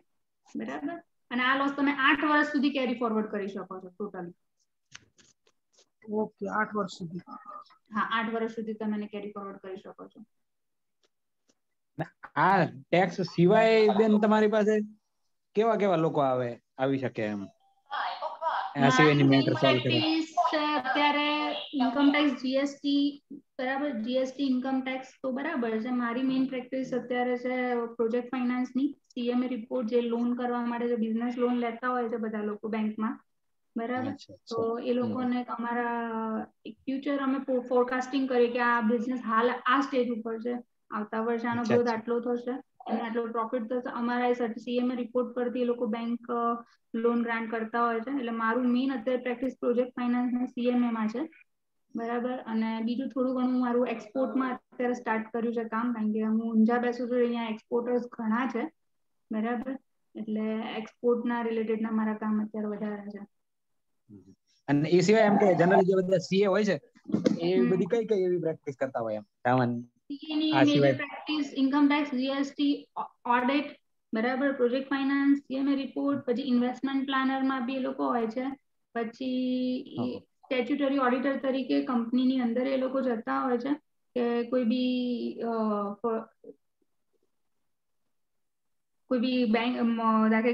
[SPEAKER 2] બરાબર, અને આ લોસ તમે 8 વર્ષ સુધી કેરી ફોરવર્ડ કરી શકો છો ટોટલ.
[SPEAKER 5] ઓકે, 8 વર્ષ સુધી.
[SPEAKER 2] હા, 8 વર્ષ સુધી તમે એને કેરી ફોરવર્ડ કરી શકો છો.
[SPEAKER 1] આ ટેક્સ સિવાય બેન તમારી પાસે કેવા લોકો આવી શકે એમ?
[SPEAKER 2] અત્યારે ઇન્કમ ટેક્સ, જીએસટી, બરાબર, જીએસટી ઇન્કમ ટેક્સ તો બરાબર છે. મારી મેઇન પ્રેક્ટિસ અત્યારે છે પ્રોજેક્ટ ફાઇનાન્સની, CMA રિપોર્ટ, જે લોન કરવા માટે જે બિઝનેસ લોન લેતા હોય છે બધા લોકો બેંકમાં, બરાબર, તો એ લોકોને અમારા ફ્યુચર અમે ફોરકાસ્ટિંગ કરીએ કે આ બિઝનેસ હાલ આ સ્ટેજ ઉપર છે, આવતા વર્ષે આનો ગ્રોથ આટલો થશે અને આટલો પ્રોફિટ થશે, અમારા CMA રિપોર્ટ પરથી એ લોકો બેંક લોન ગ્રાન્ટ કરતા હોય છે. એટલે મારું મેઇન અત્યારે પ્રેક્ટિસ પ્રોજેક્ટ ફાઇનાન્સ ને CMA માં છે, બરાબર, અને બીજું થોડું ઘણું મારું એક્સપોર્ટમાં અત્યારે સ્ટાર્ટ કર્યું છે કામ, કારણ કે હું ઊંઝા બેસું છું, અહીંયા એક્સપોર્ટર્સ ઘણા છે, બરાબર, એટલે એક્સપોર્ટના રિલેટેડના મારા કામ અત્યારે વધારે છે.
[SPEAKER 1] અને એ સિવાય એમ કે જનરલી જે બધા CA હોય છે એ બધી કઈ એવી પ્રેક્ટિસ કરતા હોય એમ સામાન્ય?
[SPEAKER 2] CA ની major practice income tax, GST, audit, બરાબર, પ્રોજેક્ટ ફાઇનાન્સ, CMA રિપોર્ટ, પછી ઇન્વેસ્ટમેન્ટ પ્લાનરમાં બી એ લોકો હોય છે, પછી સ્ટેચ્યુટરી ઓડિટર તરીકે કંપનીની અંદર એ લોકો જતા હોય છે કે કોઈ બી બેંક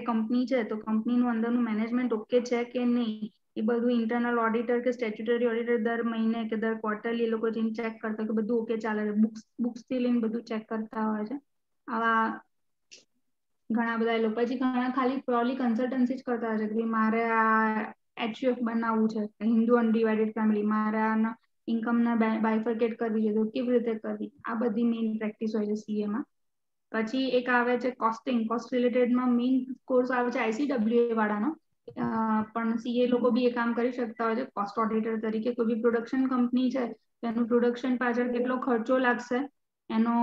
[SPEAKER 2] કંપની છે તો કંપનીનું અંદરનું મેનેજમેન્ટ ઓકે છે કે નહીં, એ બધું ઇન્ટરનલ ઓડિટર કે સ્ટેચ્યુટરી ઓડિટર દર મહિને કે દર ક્વાર્ટરલી એ લોકો જઈને ચેક કરતા કે બધું ઓકે ચાલે છે, બુક્સ થી લઈને બધું ચેક કરતા હોય છે. આવા ઘણા બધા એ લોકો, પછી ઘણા ખાલી પ્યોરલી કન્સલ્ટન્સી જ કરતા હોય છે કે મારે આ HUF બનાવવું છે, હિન્દુ અનડિવાઇડેડ ફેમિલી, મારે ઇન્કમના બાયફર્કેટ કરવી છે તો કેવી રીતે કરવી, આ બધી મેઇન પ્રેક્ટિસ હોય છે CA માં. પછી એક આવે છે કોસ્ટિંગ, કોસ્ટ રિલેટેડમાં મેઇન કોર્સ આવે છે ICWA વાળાનો, પણ CA લોકો બી એ કામ કરી શકતા હોય છે કોસ્ટ ઓડિટર તરીકે. કોઈ બી પ્રોડક્શન કંપની છે એનું પ્રોડક્શન પાછળ કેટલો ખર્ચો લાગશે, એનો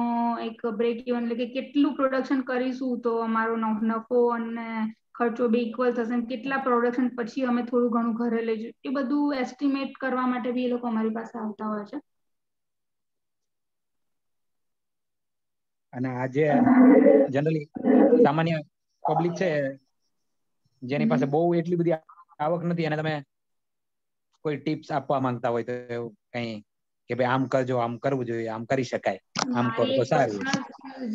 [SPEAKER 2] એક બ્રેક ઇવન, એટલે કે કેટલું પ્રોડક્શન કરીશું તો અમારો નફો અને ખર્ચો બે ઇક્વલ થશે, કેટલા પ્રોડક્શન પછી અમે થોડું ઘણું ઘરે લઈ જઈએ, એ બધું એસ્ટિમેટ કરવા માટે બી એ લોકો અમારી પાસે આવતા હોય છે.
[SPEAKER 1] અને આ જે જનરલી સામાન્ય પબ્લિક છે જેની પાસે બહુ એટલી બધી આવક નથી અને તમે કોઈ ટિપ્સ આપવા માંગતા હોય તો કઈ કે ભાઈ આમ કરજો, આમ કરવું જોઈએ, આમ કરી શકાય, આમ કરો તો સારું.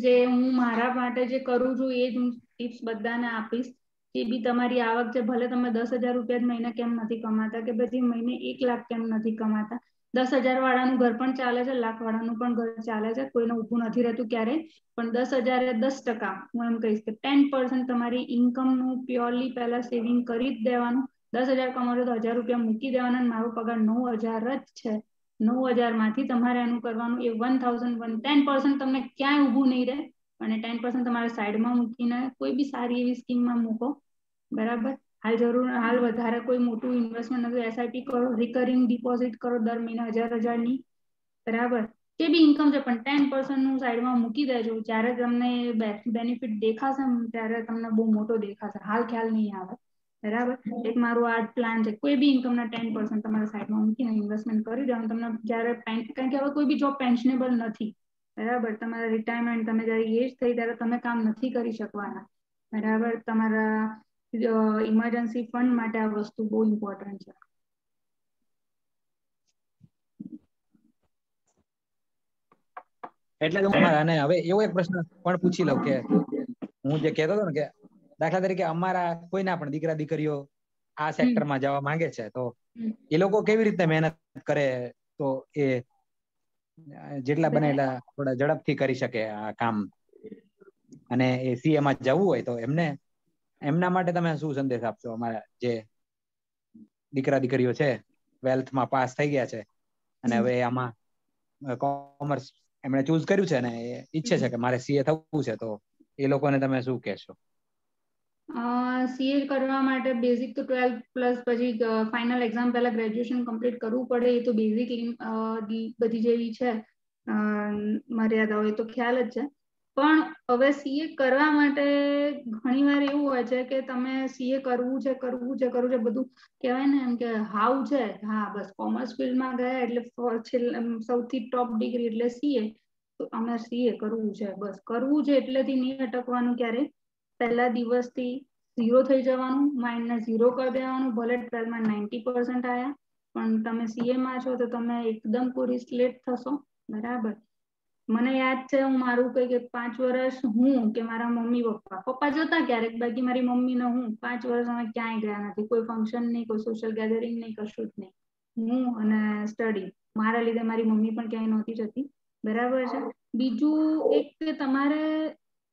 [SPEAKER 2] જે હું મારા માટે જે કરું છું એ જ હું ટિપ્સ બધાને આપીશ. એ બી તમારી આવક છે, ભલે તમે 10,000 રૂપિયા મહિને કેમ નથી કમાતા કે પછી મહિને 1 લાખ કેમ નથી કમાતા, 10,000 વાળાનું ઘર પણ ચાલે છે, લાખ વાળાનું પણ ઘર ચાલે છે, કોઈને ઊભું નથી રહેતું ક્યારેય. પણ 10,000 એ 10%, હું એમ કહીશ કે 10% તમારી ઇન્કમ નું પ્યોરલી પહેલા સેવિંગ કરી જ દેવાનું. 10,000 કમાવો તો 1,000 રૂપિયા મૂકી દેવાના. મારો પગાર 9,000 જ છે, 9,000 માંથી તમારે એનું કરવાનું એ 1,001, 10% તમને ક્યાંય ઊભું નહીં રહે અને 10% તમારે સાઈડમાં મૂકીને કોઈ બી સારી એવી સ્કીમમાં મૂકો. બરાબર. હાલ વધારે કોઈ મોટું ઇન્વેસ્ટમેન્ટ નથી, એસઆઈપી કરો, રિકરિંગ ડિપોઝિટ કરો દર મહિને 1,000 ની. બરાબર. જે બી ઇન્કમ છે પણ 10% નું સાઈડમાં મૂકી દેજો. જ્યારે તમને બેનિફિટ દેખાશે ત્યારે તમને બહુ મોટો દેખાશે, હાલ ખ્યાલ નહીં આવે. બરાબર. એક મારું આ પ્લાન છે, કોઈ બી ઇન્કમ ના 10% તમારા સાઈડમાં મૂકીને ઇન્વેસ્ટમેન્ટ કરી દેવાનું. તમને જ્યારે કારણ કે હવે કોઈ બી જોબ પેન્શનેબલ નથી. બરાબર. તમારા રિટાયરમેન્ટ, તમે જયારે એજ થઈ ત્યારે તમે કામ નથી કરી શકવાના. બરાબર. તમારા ઇમરજન્સી ફંડ માટે આ વસ્તુ બહુ ઇમ્પોર્ટન્ટ છે.
[SPEAKER 1] એટલે તમારા અને હવે એવો એક પ્રશ્ન પણ પૂછી લઉં કે હું જે કહેતો હતો ને કે દાખલા તરીકે અમારા કોઈના પણ દીકરા દીકરીઓ આ સેક્ટરમાં જવા માંગે છે તો એ લોકો કેવી રીતે મહેનત કરે તો એ જેટલા બને એટલા થોડા ઝડપથી કરી શકે આ કામ, અને એ સીએ માં જવું હોય તો એમના માટે તમે શું સંદેશ આપશો? અમારા જે દીકરા દીકરીઓ છે, વેલ્થમાં પાસ થઈ ગયા છે અને હવે આમાં કોમર્સ એમણે ચૂઝ કર્યું છે ને એ ઈચ્છે છે કે મારે સીએ થવું છે, તો એ લોકોને તમે શું કહેશો?
[SPEAKER 2] સીએ કરવા માટે બેઝિક તો 12 પ્લસ પછી ફાઇનલ એક્ઝામ પહેલા ગ્રેજ્યુએશન કમ્પ્લીટ કરવું પડે. એ તો બેઝિક બધી જેવી છે મર્યાદાઓ, એ તો ખ્યાલ જ છે. પણ હવે સીએ કરવા માટે ઘણી વાર એવું હોય છે કે તમે સીએ કરવું છે બધું કહેવાય ને એમ કે હાવ છે, હા બસ કોમર્સ ફિલ્ડમાં ગયા એટલે સૌથી ટોપ ડિગ્રી એટલે સીએ, તો અમે સીએ કરવું છે, બસ કરવું છે એટલેથી નહીં અટકવાનું ક્યારે. પહેલા દિવસથી 0 થઈ જવાનું, માઇન્ડને 0 કરી દેવાનું. ભલે 12માં 90% આવ્યા પણ તમે સીએ માં છો તો તમે એકદમ પૂરી સ્લેટ થશો. બરાબર. મને યાદ છે, હું મારું કઈ કે 5 વર્ષ હું કે મારા મમ્મી પપ્પા જતા ક્યારેક, બાકી મારી મમ્મી ને હું 5 વર્ષ અમે ક્યાંય ગયા નથી. કોઈ ફંક્શન નહીં, કોઈ સોશિયલ ગેધરિંગ નહીં, કશું જ નહીં. હું અને સ્ટડી, મારા લીધે મારી મમ્મી પણ ક્યાંય નહોતી જતી. બરાબર છે. બીજું એક કે તમારે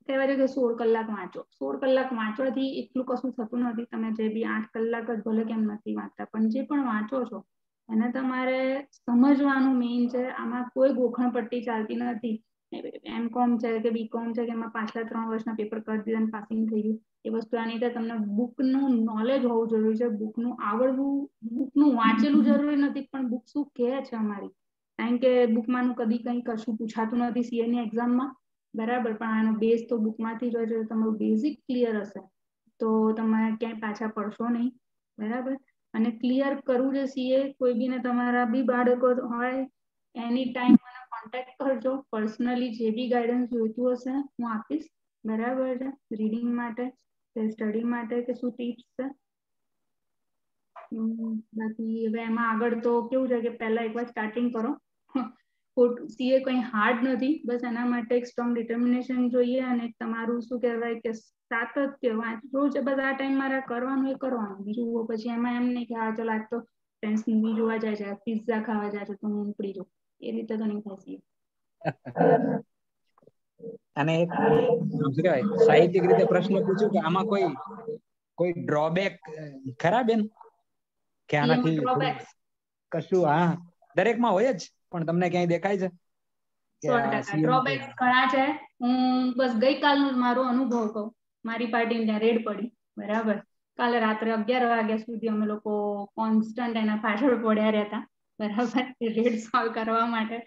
[SPEAKER 2] કહેવાય છે કે 16 કલાક વાંચો. 16 કલાક વાંચવાથી એટલું કશું થતું નથી. તમે જે બી 8 કલાક જ ભલે કેમ નથી વાંચતા, પણ જે પણ વાંચો છો એને તમારે સમજવાનું મેઇન છે. આમાં કોઈ ગોખણ પટ્ટી ચાલતી નથી. એમકોમ છે કે બીકોમ છે કે એમાં પાછલા 3 વર્ષના પેપર કરી દીધા અને પાસિંગ થઈ ગયું, એ વસ્તુ આની અંદર તમને બુકનું નોલેજ હોવું જરૂરી છે. બુકનું આવડવું, બુકનું વાંચેલું જરૂરી નથી, પણ બુક શું કહે છે અમારી, કારણ કે બુકમાંનું કદી કંઈ કશું પૂછાતું નથી સીએ ની એક્ઝામમાં. બરાબર. પણ આનો બેઝ તો બુકમાંથી જ હોય છે. તમારું બેઝિક ક્લિયર હશે તો તમે ક્યાંય પાછા પડશો નહીં. બરાબર. અને ક્લિયર કરવું છે સીએ. કોઈ બીને તમારા બી બાળકો હોય એની ટાઈમ મને કોન્ટેક્ટ કરજો. પર્સનલી જે બી ગાઈડન્સ જોઈતું હશે હું આપીશ. બરાબર છે. રીડિંગ માટે કે સ્ટડી માટે કે શું ટિપ્સ છે. બાકી હવે એમાં આગળ તો કેવું છે કે પહેલા એકવાર સ્ટાર્ટિંગ કરો. સીએ કંઈ હાર્ડ નથી, બસ એના માટે એક સ્ટ્રોંગ ડિટર્મિનેશન જોઈએ અને તમારું શું કહેવાય કે સાતત્ય વાંચવું છે. બસ આ ટાઈમ મારે કરવાનું એ કરવાનું, બીજું પછી એમાં એમ નહીં કે હા ચલો આજ તો ફ્રેન્ડ્સ મૂવી જોવા જાય છે, પિઝા ખાવા જાય છે તો હું ઉપડી જાઉં. એ રીતે તો નહીં થાય.
[SPEAKER 1] અને એક શું કહેવાય સાહિત્યિક રીતે પ્રશ્ન પૂછ્યું કે આમાં કોઈ ડ્રોબેક ખરા બેન કે આનાથી કશું? હા, દરેકમાં હોય જ, પણ તમને ક્યાંય દેખાય છે?
[SPEAKER 2] 100% ડ્રોબેક્સ ઘણા છે. હું બસ ગઈકાલનો મારો અનુભવ કહું. મારી પાર્ટીને ત્યાં રેડ પડી. બરાબર. કાલે રાત્રે 11 વાગ્યા સુધી અમે લોકો કોન્સ્ટન્ટ એના પાછળ પડ્યા રહેતા. બરાબર. રેડ સોલ્વ કરવા માટે.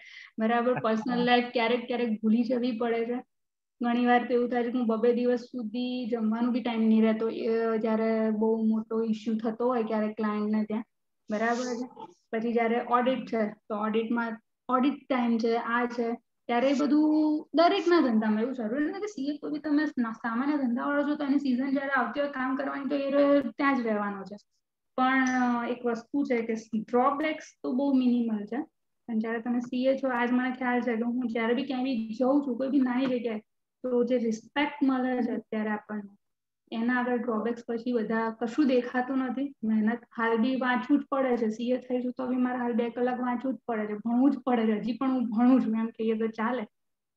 [SPEAKER 2] બરાબર. પર્સનલ લાઈફ ક્યારેક ભૂલી જવી પડે છે. ઘણી વાર તો એવું થાય છે કે હું 2 દિવસ સુધી જમવાનું બી ટાઈમ નહીં રહેતો જયારે બહુ મોટો ઇસ્યુ થતો હોય ક્યારેક ક્લાયન્ટને ત્યાં. બરાબર છે. પછી જયારે ઓડિટ છે તો ઓડિટ ટાઈમ છે, આ છે, ત્યારે એ બધું દરેકના ધંધામાં એવું જરૂરી નથી કે સીએ કોઈ બી તમે સામાન્ય ધંધાવાળો છો તો એની સિઝન જયારે આવતી હોય કામ કરવાની તો એ ત્યાં જ રહેવાનો છે. પણ એક વસ્તુ છે કે ડ્રોબેક્સ તો બહુ મિનિમલ છે. પણ જયારે તમે સીએ છો, આજ મને ખ્યાલ છે કે હું જયારે બી ક્યાંય બી જઉં છું કોઈ બી નાની જગ્યાએ, તો જે રિસ્પેક્ટ મળે છે અત્યારે આપણને, એના આગળ ડ્રોબેક્સ પછી બધા કશું દેખાતું નથી. મહેનત હાલ બી વાંચવું જ પડે છે. સીએ થઈ છું તો બી મારે હાલ 2 કલાક વાંચવું જ પડે છે, ભણવું જ પડે છે. હજી પણ હું ભણું છું એમ કહીએ તો ચાલે,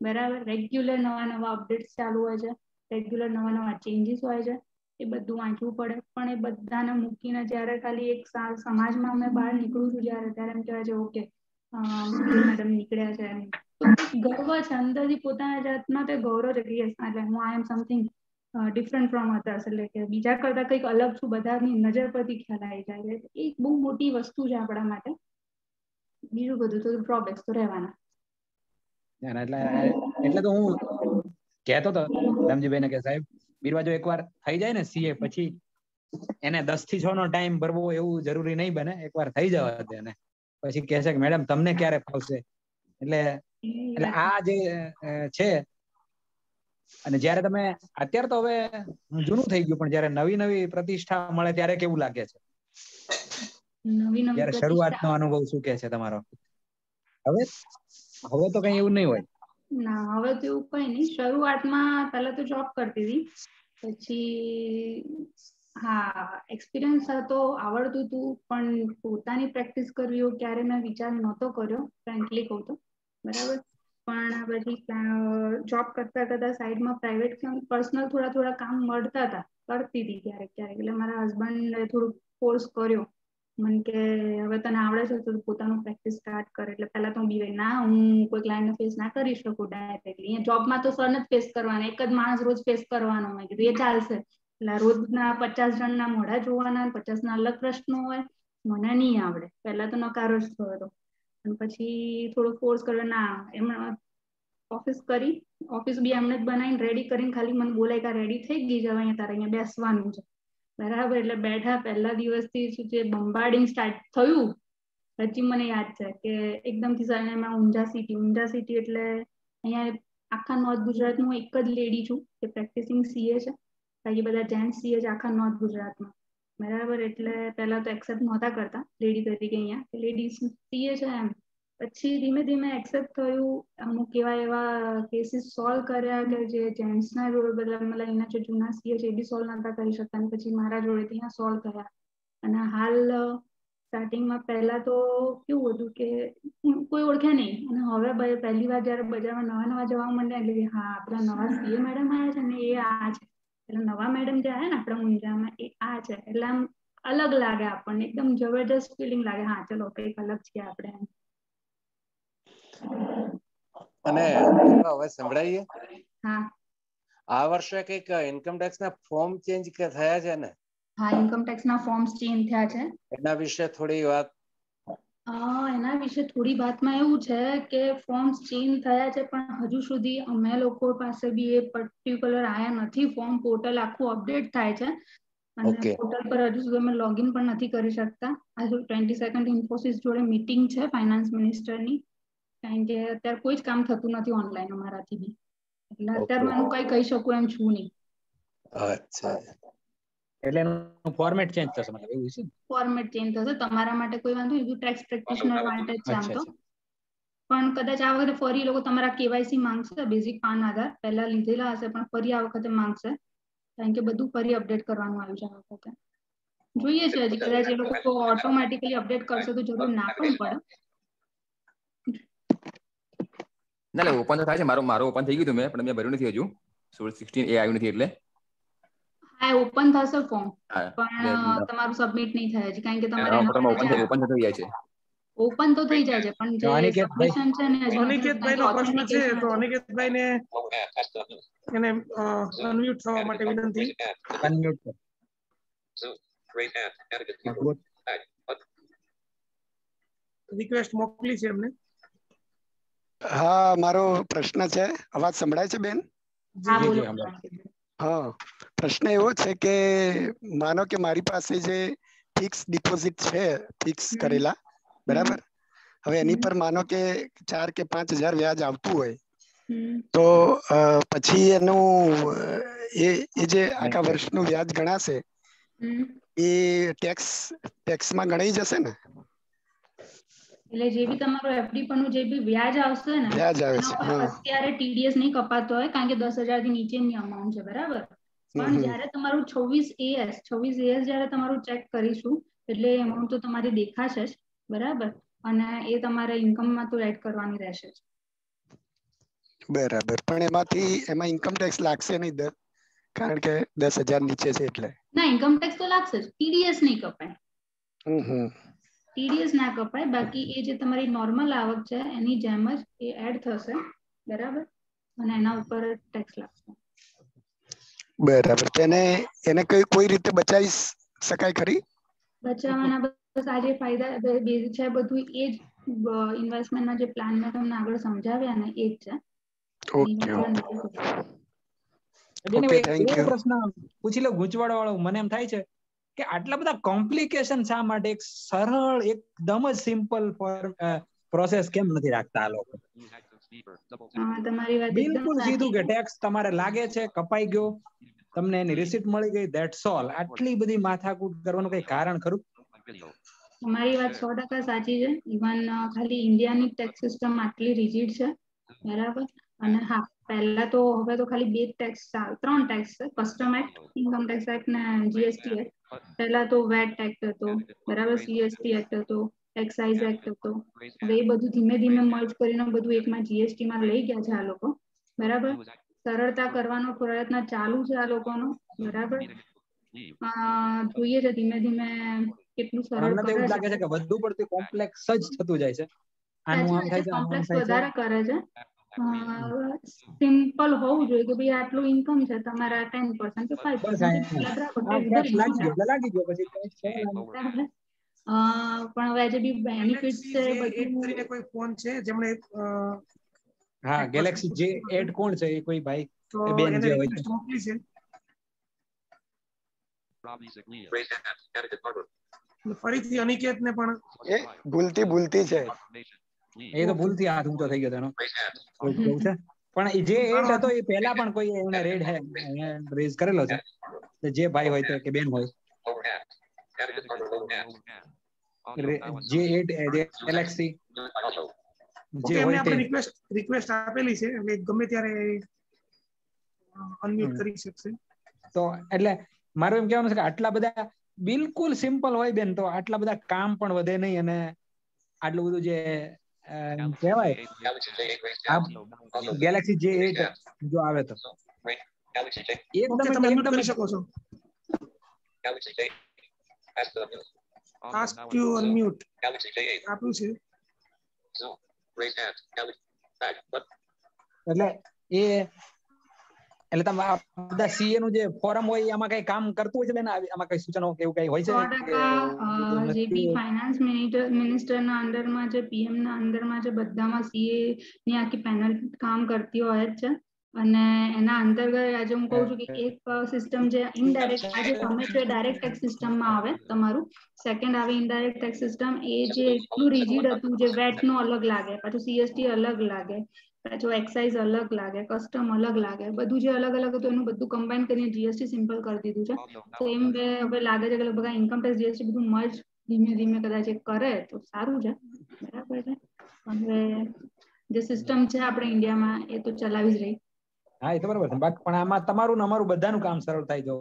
[SPEAKER 2] બરાબર. રેગ્યુલર નવા અપડેટ્સ ચાલુ હોય છે, રેગ્યુલર નવા ચેન્જીસ હોય છે, એ બધું વાંચવું પડે. પણ એ બધાને મૂકીને જયારે ખાલી એક સમાજમાં અમે બહાર નીકળું છું ત્યારે એમ કહેવાય છે ઓકે મેડમ નીકળ્યા છે, તો ગર્વ છે અંદરથી પોતાના જાતમાં, તે ગૌરવ છે કે યસ એટલે હું આઈ am something different from others, એટલે કે બીજા કરતા કંઈક અલગ છું, બધાની નજર પરથી ખ્યાલ આવી જાય છે. એ બહુ મોટી વસ્તુ છે આપણા માટે. બીજું બધું તો ડ્રોબેક્સ તો રહેવાના.
[SPEAKER 1] એટલે તો હું કહેતો હતો રામજીભાઈને કે સાહેબ બીરવા જો એકવાર થઈ જાય ને સીએ, પછી એને 10 થી 6 નો ટાઈમ ભરવો એવું જરૂરી નહીં બને. એકવાર થઈ જવા દે ને પછી કહે છે કે મેડમ તમને ક્યારે ફાવશે. એટલે આ જે છે, અને જયારે તમે અત્યારે તો હવે જૂનું થઈ ગયું, પણ જયારે નવી પ્રતિષ્ઠા મળે ત્યારે કેવું લાગે છે? જયારે શરૂઆતનો અનુભવ શું કે છે તમારો? હવે તો કઈ એવું નહીં હોય.
[SPEAKER 2] ના, હવે તો એવું કઈ નહીં. શરૂઆતમાં પહેલા તો જોબ કરતી હતી, પછી હા એક્સપિરિયન્સ હતો, આવડતું હતું, પણ પોતાની પ્રેક્ટિસ કરવી એવું ક્યારે મેં વિચાર નહોતો કર્યો, ફ્રેન્કલી કહું તો, બરાબર. પણ પછી જોબ કરતા સાઈડમાં પ્રાઇવેટ પર્સનલ થોડા કામ મળતા હતા, કરતી હતી ક્યારેક. એટલે મારા હસબન્ડે થોડુંક ફોર્સ કર્યો મને કે હવે તને આવડે છે તો પોતાનું પ્રેક્ટિસ સ્ટાર્ટ કરે. એટલે પહેલા તો હું બીવાઈ, ના હું કોઈ ક્લાયન્ટને ફેસ ના કરી શકું ડાયરેક્ટલી. અહીંયા જોબમાં તો સરને જ ફેસ કરવાના, એક જ માણસ રોજ ફેસ કરવાનો. મેં કીધું એ ચાલશે. એટલે રોજના 50 જણના મોઢા જોવાના, 50 ના અલગ પ્રશ્નો હોય, મને નહીં આવડે. પહેલા તો નકારો જ થયો હતો. અને પછી થોડો ફોર્સ કર્યો, ના એમણે ઓફિસ બી એમને જ બનાવીને રેડી કરીને ખાલી મને બોલાય કે રેડી થઈ ગઈ છે, હવે તારે અહીંયા બેસવાનું છે, બરાબર. એટલે બેઠા, પહેલા દિવસથી જે બંબાર્ડિંગ સ્ટાર્ટ થયું, હજી મને યાદ છે કે એકદમથી સર એમાં ઊંઝા સિટી એટલે અહીંયા આખા નોર્થ ગુજરાતનું એક જ લેડી છું કે પ્રેક્ટિસિંગ સીએ છે, બાકી બધા જેન્ટ્સ સીએ છે આખા નોર્થ ગુજરાતમાં, બરાબર. એટલે પહેલા તો એક્સેપ્ટ નહોતા કરતા લેડી તરીકે, અહીંયા લેડીઝ સીએ છે એમ. પછી ધીમે ધીમે એક્સેપ્ટ થયું. અમુક એવા કેસીસ સોલ્વ કર્યા કે જે જેન્ટ્સના જોડે બધા મતલબ એના જે જૂના સીએ છે એ બી સોલ્વ નતા કરી શકતા, અને પછી મારા જોડેથી અહીંયા સોલ્વ કર્યા. અને હાલ સ્ટાર્ટિંગમાં પહેલા તો કેવું હતું કે કોઈ ઓળખે નહીં, અને હવે પહેલી વાર જયારે બજારમાં નવા જવા માંડ્યા એટલે હા આપણા નવા સીએ મેડમ આવ્યા છે ને, એ આ છે. એટલે નવા મેડમ જે આવ્યા ને આપણા ઊંઝામાં, એ આ છે. એટલે આમ અલગ લાગે આપણને, એકદમ જબરજસ્ત ફિલિંગ લાગે, હા ચલો કંઈક અલગ છે આપણે.
[SPEAKER 6] અને હવે સંભળાઈએ?
[SPEAKER 2] હા.
[SPEAKER 6] આ વર્ષે કંઈક ઇન્કમ ટેક્સ ના ફોર્મ ચેન્જ થયા છે ને?
[SPEAKER 2] હા, ઇન્કમ ટેક્સ ના ફોર્મ્સ ચેન્જ થયા છે.
[SPEAKER 6] એના વિશે થોડી વાત.
[SPEAKER 2] એના વિશે થોડી વાતમાં એવું છે કે ફોર્મ્સ ચેન્જ થયા છે, પણ હજુ સુધી અમે લોકો પાસે બી એ પર્ટિક્યુલર આયા નથી ફોર્મ. પોર્ટલ આખું અપડેટ થાય છે, અને પોર્ટલ પર હજુ સુધી અમે લોગિન પણ નથી કરી શકતા. આજે 22 ઇન્ફોસિસ જોડે મીટિંગ છે ફાઇનાન્સ મિનિસ્ટરની, કારણ કે અત્યારે કોઈ જ કામ થતું નથી ઓનલાઈન અમારાથી બી. એટલે અત્યારે હું કઈ કહી શકું એમ છું નહીં.
[SPEAKER 6] અચ્છા,
[SPEAKER 1] એટલે એનું ફોર્મેટ ચેન્જ થશે, મતલબ એવું છે?
[SPEAKER 2] ફોર્મેટ ચેન્જ થશે. તમારા માટે કોઈ વાંધો નહીં, ટેક્સ પ્રેક્ટિશનર માટે જ છે આમ તો. પણ કદાચ આ વખતે ફરી લોકો તમારા કેવાયસી માંગશે, બેઝિક પાન આધાર પહેલા લીધેલા હશે પણ ફરી આ વખતે માંગશે, કારણ કે બધું ફરી અપડેટ કરવાનું આવ્યું છે આ વખતે. જોઈએ છે હજી કદાચ એ લોકો ઓટોમેટિકલી અપડેટ કરશે તો જરૂર ના પણ પડે.
[SPEAKER 4] ના ઓપન તો થાય છે, મારું ઓપન થઈ ગયું મેં, પણ મેં ભર્યું નથી હજુ. 16 એ આવ્યું નથી એટલે.
[SPEAKER 2] હા, ઓપન થશે ફોર્મ, પણ તમારું સબમિટ નહીં થાય હજી, કારણ કે તમારે
[SPEAKER 4] ઓપન થઈ જાય છે.
[SPEAKER 2] ઓપન તો થઈ જાય છે, પણ જે સબમિશન છે ને,
[SPEAKER 5] અનિકેતભાઈ નો પ્રશ્ન છે, તો અનિકેતભાઈ ને એને અનમ્યુટ થવા માટે વિનંતી.
[SPEAKER 1] અનમ્યુટ
[SPEAKER 5] રિક્વેસ્ટ મોકલી છે એમને.
[SPEAKER 7] હા, મારો પ્રશ્ન છે. અવાજ સંભળાય છે બેન? હા, પ્રશ્ન એવો છે કે માનો કે મારી પાસે જે ફિક્સ ડિપોઝિટ છે, ફિક્સ કરેલા, બરાબર, હવે એની પર માનો કે 4 કે 5,000 વ્યાજ આવતું હોય તો પછી એનું એ જે આખા વર્ષનું વ્યાજ ગણાશે એ ટેક્સમાં ગણાઈ જશે ને?
[SPEAKER 2] એટલે જે બી તમારું એફડી પરનું જે બી વ્યાજ આવશે ને
[SPEAKER 7] વ્યાજ આવે છે
[SPEAKER 2] અત્યારે ટીડીએસ નહીં કપાતો હોય કારણ કે 10,000 થી નીચેની અમાઉન્ટ છે, બરાબર? પણ જ્યારે તમારું 26 AS જ્યારે તમારું ચેક કરીશું એટલે અમાઉન્ટ તો તમારી દેખાશે જ, બરાબર? અને એ તમારે ઇન્કમમાં તો એડ કરવાની રહેશે જ.
[SPEAKER 7] બરાબર, પણ એમાં ઇન્કમ ટેક્સ લાગશે નહીં કારણ કે 10,000 નીચે છે એટલે.
[SPEAKER 2] ના, ઇન્કમ ટેક્સ તો લાગશે જ, ટીડીએસ નહીં કપાય. ટીડીએસ ના કપાય, બાકી એ જે તમારી નોર્મલ આવક છે એની જેમ જ એ એડ થશે, બરાબર? અને એના ઉપર ટેક્સ લાગશે.
[SPEAKER 7] બરાબર, એને કોઈ રીતે બચાવી શકાય ખરી?
[SPEAKER 2] બચાવવાના બસ આ જે ફાયદા છે બધું એ જ ઇન્વેસ્ટમેન્ટના જે પ્લાન મેં તમને આગળ સમજાવ્યા ને એ જ છે.
[SPEAKER 7] ઓકે
[SPEAKER 1] પ્રશ્ન પૂછી લો ગૂંચવાડો વાળો. મને એમ થાય છે કે આટલા બધા કોમ્પ્લિકેશન શા માટે એક સરળ એકદમ જ સિમ્પલ પ્રોસેસ કેમ નથી રાખતા આ લોકો?
[SPEAKER 2] તમારી વાત
[SPEAKER 1] બિલકુલ સીધું કે ટેક્સ તમારે લાગે છે, કપાઈ ગયો, તમને એની રિસીપ્ટ મળી ગઈ, ધેટ્સ ઓલ. આટલી બધી માથાકૂટ કરવાનું કઈ કારણ ખરું?
[SPEAKER 2] તમારી વાત 100% સાચી છે. ઇવન ખાલી ઇન્ડિયાની ટેક્સ સિસ્ટમ આટલી રિજિડ છે, બરાબર? અને હા, પહેલા તો હવે તો ખાલી 3 ટેક્સ છે, custom act, income tax act ને જીએસટી એક્ટ. પહેલા તો વેટ એક્ટ હતો, બરાબર? સીએસટી એક્ટ હતો, એક્સાઇઝ એક્ટ હતો. હવે એ બધું ધીમે ધીમે મર્જ કરીને બધું એકમાં જીએસટી માં લઈ ગયા છે આ લોકો, બરાબર? સરળતા કરવાનો પ્રયત્ન ચાલુ છે આ લોકોનો, બરાબર? જોઈએ છે ધીમે ધીમે કેટલું સરળ કરે છે.
[SPEAKER 1] લાગે છે કે વધુ પડતું કોમ્પ્લેક્સ જ થતું જાય છે. આનું આમ થાય છે,
[SPEAKER 2] કોમ્પ્લેક્સ વધારે કરે છે. સિમ્પલ હોવું જોઈએ કે ભાઈ આટલું ઇન્કમ છે તમારા 10% કે 5%
[SPEAKER 1] લાગી ગયો પછી.
[SPEAKER 2] પણ હવે જે બી બેનિફિટ્સ છે
[SPEAKER 5] કરીને કોઈ ફોન છે જેમણે
[SPEAKER 1] હા, ગેલેક્સી J8 કોણ છે એ કોઈ ભાઈ
[SPEAKER 5] તો
[SPEAKER 1] બેન
[SPEAKER 5] એને
[SPEAKER 1] જે હોય
[SPEAKER 5] રિક્વેસ્ટ મોકલી છે. ફરીથી અનિકેત ને પણ
[SPEAKER 7] એ ભૂલતી છે.
[SPEAKER 1] એ તો ભૂલથી હાથ ઊંચો થઈ ગયો એનો એવું છે. પણ જે 8 હતો એ પહેલા પણ કોઈ એને રેઝ કરેલો છે. જે ભાઈ હોય તો કે બેન હોય J8 ગેલેક્સી જે હોય તે
[SPEAKER 5] રિક્વેસ્ટ આપેલી છે એટલે ગમે ત્યારે અનમ્યુટ કરી શકશે.
[SPEAKER 1] તો એટલે મારું એમ કહેવાનું છે કે આટલા બધા બિલકુલ સિમ્પલ હોય બેન તો આટલા બધા કામ પણ વધે નહીં અને આટલું બધું જે કહેવાય ગેલેક્સી J8 જો આવે તો
[SPEAKER 5] એકદમ કરી શકો છો. ask to unmute આપ્યું છે.
[SPEAKER 1] એટલે તમે બધા સીએ નું જે ફોરમ હોય એમાં કઈ કામ કરતું હોય છે બેન? આમાં કઈ સૂચનો કે એવું કઈ હોય છે?
[SPEAKER 2] 100% જે બી ફાઇનાન્સ મિનિસ્ટર ના અંડરમાં છે, પીએમ ના અંડરમાં છે, બધામાં સીએ ની આખી પેનલ કામ કરતી હોય જ છે. અને એના અંતર્ગત આજે હું કહું છું કે એક સિસ્ટમ જે ઇનડાયરેક્ટ આજે તમે છો ડાયરેક્ટ ટેક્સ સિસ્ટમમાં આવે તમારું, સેકન્ડ આવે ઇનડાયરેક્ટ ટેક્સ સિસ્ટમ. એ જે એટલું રિજિડ હતું, જે વેટ નું અલગ લાગે, પાછું સીએસટી અલગ લાગે, પાછું એક્સાઇઝ અલગ લાગે, કસ્ટમ અલગ લાગે, બધું જે અલગ અલગ હતું એનું બધું કમ્બાઈન કરીને જીએસટી સિમ્પલ કરી દીધું છે. તો એમ હવે લાગે છે કે બધા ઇન્કમ ટેક્સ જીએસટી બધું મર્જ ધીમે ધીમે કદાચ કરે તો સારું છે, બરાબર છે. હવે જે સિસ્ટમ છે આપણે ઇન્ડિયામાં એ તો ચલાવી જ રહી.
[SPEAKER 1] હા, એ તો બરાબર છે. પણ આમાં તમારું ને અમારું બધાનું કામ સરળ થાય જો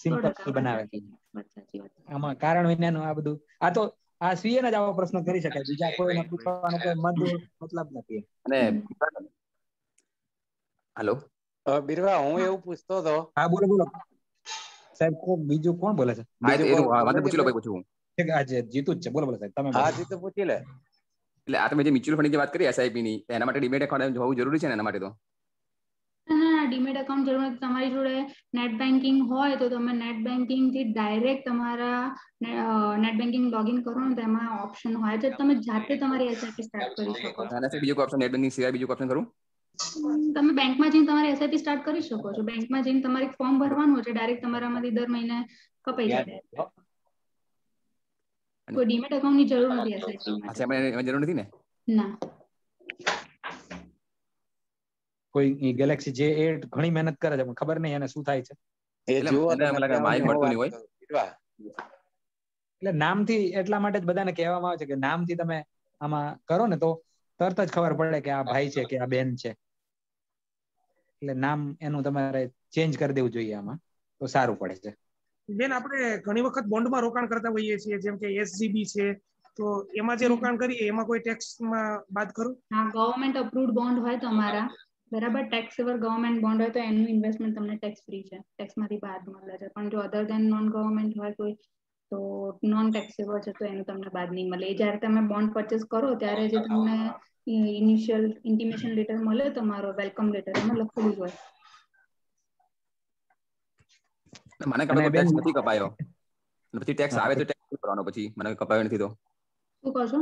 [SPEAKER 1] સિમ્પલ બનાવે. આમાં કારણ વિનાનું આ બધું આ તો આ સીએ ને જ આવો પ્રશ્ન કરી શકાય, બીજા કોઈને પૂછવાનો કોઈ મતલબ નથી.
[SPEAKER 4] અને હેલો
[SPEAKER 6] બિરવા, હું એવું પૂછતો હતો.
[SPEAKER 1] હા, બોલો સાહેબ. બીજું કોણ બોલે છે?
[SPEAKER 4] પૂછી લો ભાઈ, પૂછું
[SPEAKER 1] જીતુ જ છે. બોલો સાહેબ, તમે.
[SPEAKER 6] હા, જીતુ પૂછી લે.
[SPEAKER 4] એટલે આ તમે જે મ્યુચ્યુઅલ ફંડ ની વાત કરી એસઆઈપી ની, એના માટે ડીમેટ એકાઉન્ટ હોવું જરૂરી છે ને? એના માટે તો
[SPEAKER 2] ડીમેટ એકાઉન્ટ જરૂર નથી. તમારી જોડે નેટ બેન્કિંગ હોય તો તમે નેટ બેન્કિંગ થી ડાયરેક્ટ તમારા નેટ બેન્કિંગ લોગિન કરો ને, તેમાં ઓપ્શન હોય છે, તમે જાતે તમારી એસઆઈપી સ્ટાર્ટ કરી શકો છો.
[SPEAKER 4] બીજું કોઈ ઓપ્શન નેટ બેન્કિંગ સિવાય બીજું ઓપ્શન કરું?
[SPEAKER 2] તમે બેંકમાં જઈને તમારી એસઆઈપી સ્ટાર્ટ કરી શકો છો. બેંકમાં જઈને તમારે ફોર્મ ભરવાનું છે, ડાયરેક્ટ તમારામાંથી દર મહિને કપાઈ જાય. કોઈ ડીમેટ એકાઉન્ટ ની જરૂર નથી એસઆઈપી માટે.
[SPEAKER 4] અચ્છા એમાં જરૂર નથી ને?
[SPEAKER 2] ના.
[SPEAKER 1] કોઈ ગેલેક્સી J8 ઘણી મહેનત કરે છે પણ ખબર નહીં એને શું થાય છે.
[SPEAKER 4] એટલે માઇક મળતું નહીં હોય.
[SPEAKER 1] એટલે નામથી એટલા માટે જ બધાને કહેવામાં આવે છે કે નામથી તમે આમાં કરો ને તો તરત જ ખબર પડે કે આ ભાઈ છે કે આ બેન છે. એટલે નામ એનું તમારે ચેન્જ કરી દેવું જોઈએ આમાં તો સારું પડે છે.
[SPEAKER 5] બેન આપણે ઘણી વખત બોન્ડમાં રોકાણ કરતા હોઈએ છીએ જેમ કે SGB છે તો એમાં જે રોકાણ કરીએ એમાં કોઈ ટેક્સમાં બાદ ખરું?
[SPEAKER 2] હા, ગવર્મેન્ટ અપ્રુવ્ડ બોન્ડ હોય તમારા બરાબર, ટેક્સેબલ ગવર્મેન્ટ બોન્ડ હોય તો એનું ઇન્વેસ્ટમેન્ટ તમને ટેક્સ ફ્રી છે, ટેક્સમાંથી બાદ મળે છે. પણ જો અધર દેન નોન ગવર્મેન્ટ હોય કોઈ તો નોન ટેક્સેબલ છે તો એનું તમને બાદ નહીં મળે. જ્યારે તમે બોન્ડ પરચેસ કરો ત્યારે જે તમને ઇનિશિયલ ઇન્ટિમેશન લેટર મળે તમારો વેલકમ લેટર એમાં લખેલું હોય.
[SPEAKER 4] મને કદાચ ટેક્સ નથી કપાયો પછી ટેક્સ આવે તો ટેક્સ ભરવાનો પછી મને કપાયો નથી તો
[SPEAKER 2] શું કહો છો?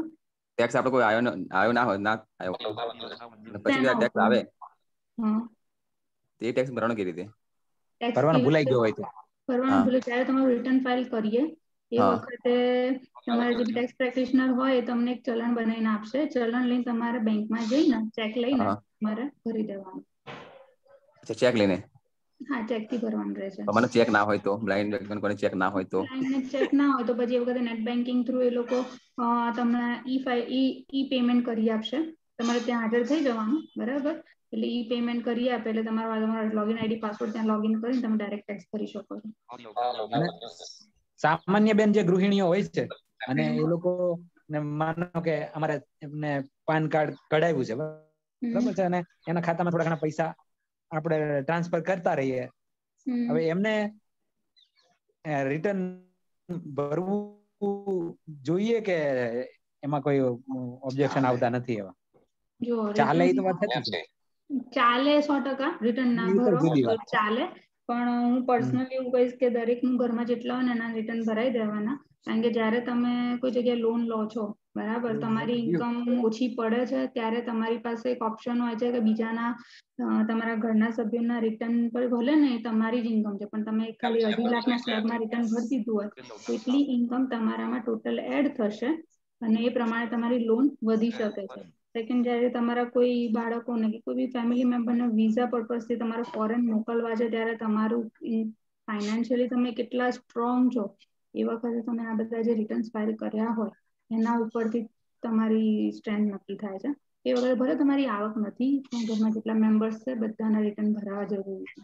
[SPEAKER 4] ટેક્સ આપણે કોઈ આવ્યો ના હોય ના આવ્યો પછી ટેક્સ આવે તે ટેક્સ ભરવાનો કેવી રીતે?
[SPEAKER 1] ભરવાનું ભૂલાઈ ગયો હોય તો
[SPEAKER 2] ભરવાનું ભૂલે ત્યારે તમારું રિટર્ન ફાઇલ કરીએ એ વખતે તમારે જે ટેક્સ પ્રેક્ટિશનર હોય એ તમને એક ચલણ બનાવીને આપશે. ચલણ લઈને તમારે બેંકમાં જઈને ચેક લઈને તમારે ભરી દેવાનું.
[SPEAKER 4] ચેક લઈને?
[SPEAKER 2] હા, ચેક થી ભરવાનું રહેશે.
[SPEAKER 4] મને ચેક ના હોય તો બ્લાઇન્ડ વ્યક્તિને કોને ચેક ના હોય તો
[SPEAKER 2] ચેક ના હોય તો પછી એ વખતે નેટ બેન્કિંગ થ્રુ એ લોકો તમને ઈ પેમેન્ટ કરી આપશે. તમારે ત્યાં હાજર થઈ જવાનું બરાબર, એટલે ઈ પેમેન્ટ કરી આપે એટલે તમારા લોગિન આઈડી પાસવર્ડ ત્યાં લોગિન કરીને તમે ડાયરેક્ટ ટેક્સ ભરી શકો છો.
[SPEAKER 1] સામાન્ય બેન જે ગૃહિણીઓ હોય છે અને એ લોકો માનો કે અમારે એમને પાન કાર્ડ કઢાવ્યું છે બરાબર છે અને એના ખાતામાં થોડા ઘણા પૈસા આપણે ટ્રાન્સફર કરતા રહીએ. હવે એમને રિટર્ન ભરવું જોઈએ કે એમાં કોઈ ઓબ્જેક્શન આવતા નથી? એવા
[SPEAKER 2] જો
[SPEAKER 1] ચાલે એ તો વાત હતી છે.
[SPEAKER 2] ચાલે 100% રિટર્ન ના ભરો તો ચાલે, પણ હું પર્સનલી એવું કહીશ કે દરેકનું ઘરમાં જેટલા હોય ને એના રિટર્ન ભરાઈ દેવાના. કારણ કે જ્યારે તમે કોઈ જગ્યાએ લોન લો છો બરાબર, તમારી ઇન્કમ ઓછી પડે છે ત્યારે તમારી પાસે એક ઓપ્શન હોય છે કે બીજાના તમારા ઘરના સભ્યોના રિટર્ન પર ભલે ને તમારી જ ઇન્કમ છે પણ તમે ખાલી 2.5 લાખના સ્લેબમાં રિટર્ન ભરી દીધું હોય તો એટલી ઇન્કમ તમારામાં ટોટલ એડ થશે અને એ પ્રમાણે તમારી લોન વધી શકે છે. સેકન્ડ, જ્યારે તમારા કોઈ બાળકોને કે કોઈ બી ફેમિલી મેમ્બરને વિઝા પર્પઝથી તમારે ફોરેન મોકલવા છે ત્યારે તમારું ફાઇનાન્શિયલી તમે કેટલા સ્ટ્રોંગ છો એ વખતે તમે આ બધા જે રિટર્ન્સ ફાઇલ કર્યા હોય એના ઉપરથી તમારી સ્ટ્રેન્થ નક્કી થાય છે. એ વખતે ભલે તમારી આવક નથી પણ ઘરમાં જેટલા મેમ્બર્સ છે બધાના રિટર્ન ભરવા જરૂરી છે.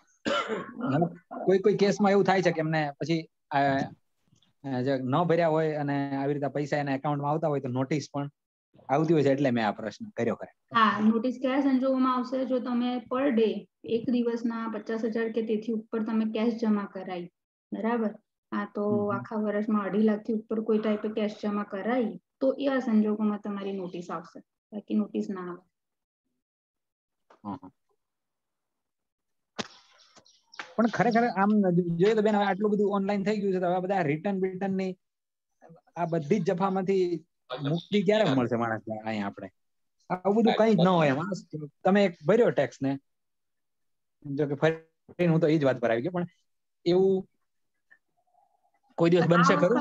[SPEAKER 1] કોઈ કેસમાં એવું થાય છે કે એમને પછી ન ભર્યા હોય અને આવી રીતે પૈસા એના એકાઉન્ટમાં આવતા હોય તો નોટિસ પણ આવતી હોય છે, એટલે મેં આ પ્રશ્ન કર્યો.
[SPEAKER 2] હા, નોટિસ કયા સંજોગોમાં આવશે? જો તમે પર ડે એક દિવસના 50,000 કે તેથી ઉપર તમે કેશ જમા કરાઈ બરાબર, હા તો આખા વર્ષમાં 2.5 લાખથી ઉપર કોઈ ટાઈપે કેશ જમા કરાઈ તો એ સંજોગોમાં તમારી નોટિસ આવશે, બાકી નોટિસ ના આવે.
[SPEAKER 1] પણ ખરેખર આમ જોઈએ તો બેન હવે આટલું બધું ઓનલાઈન થઈ ગયું છે તો હવે બધા રિટર્ન ની આ બધી જ જફામાંથી મુક્તિ ક્યારે મળશે માણસને? અહીંયા આપણે આવું બધું કઈ જ ન હોય. તમે એક ભર્યો ટેક્સ ને જો કે ફરી હું તો એ જ વાત પર આવી ગયો, પણ એવું કોઈ દિવસ બનશે ખરું?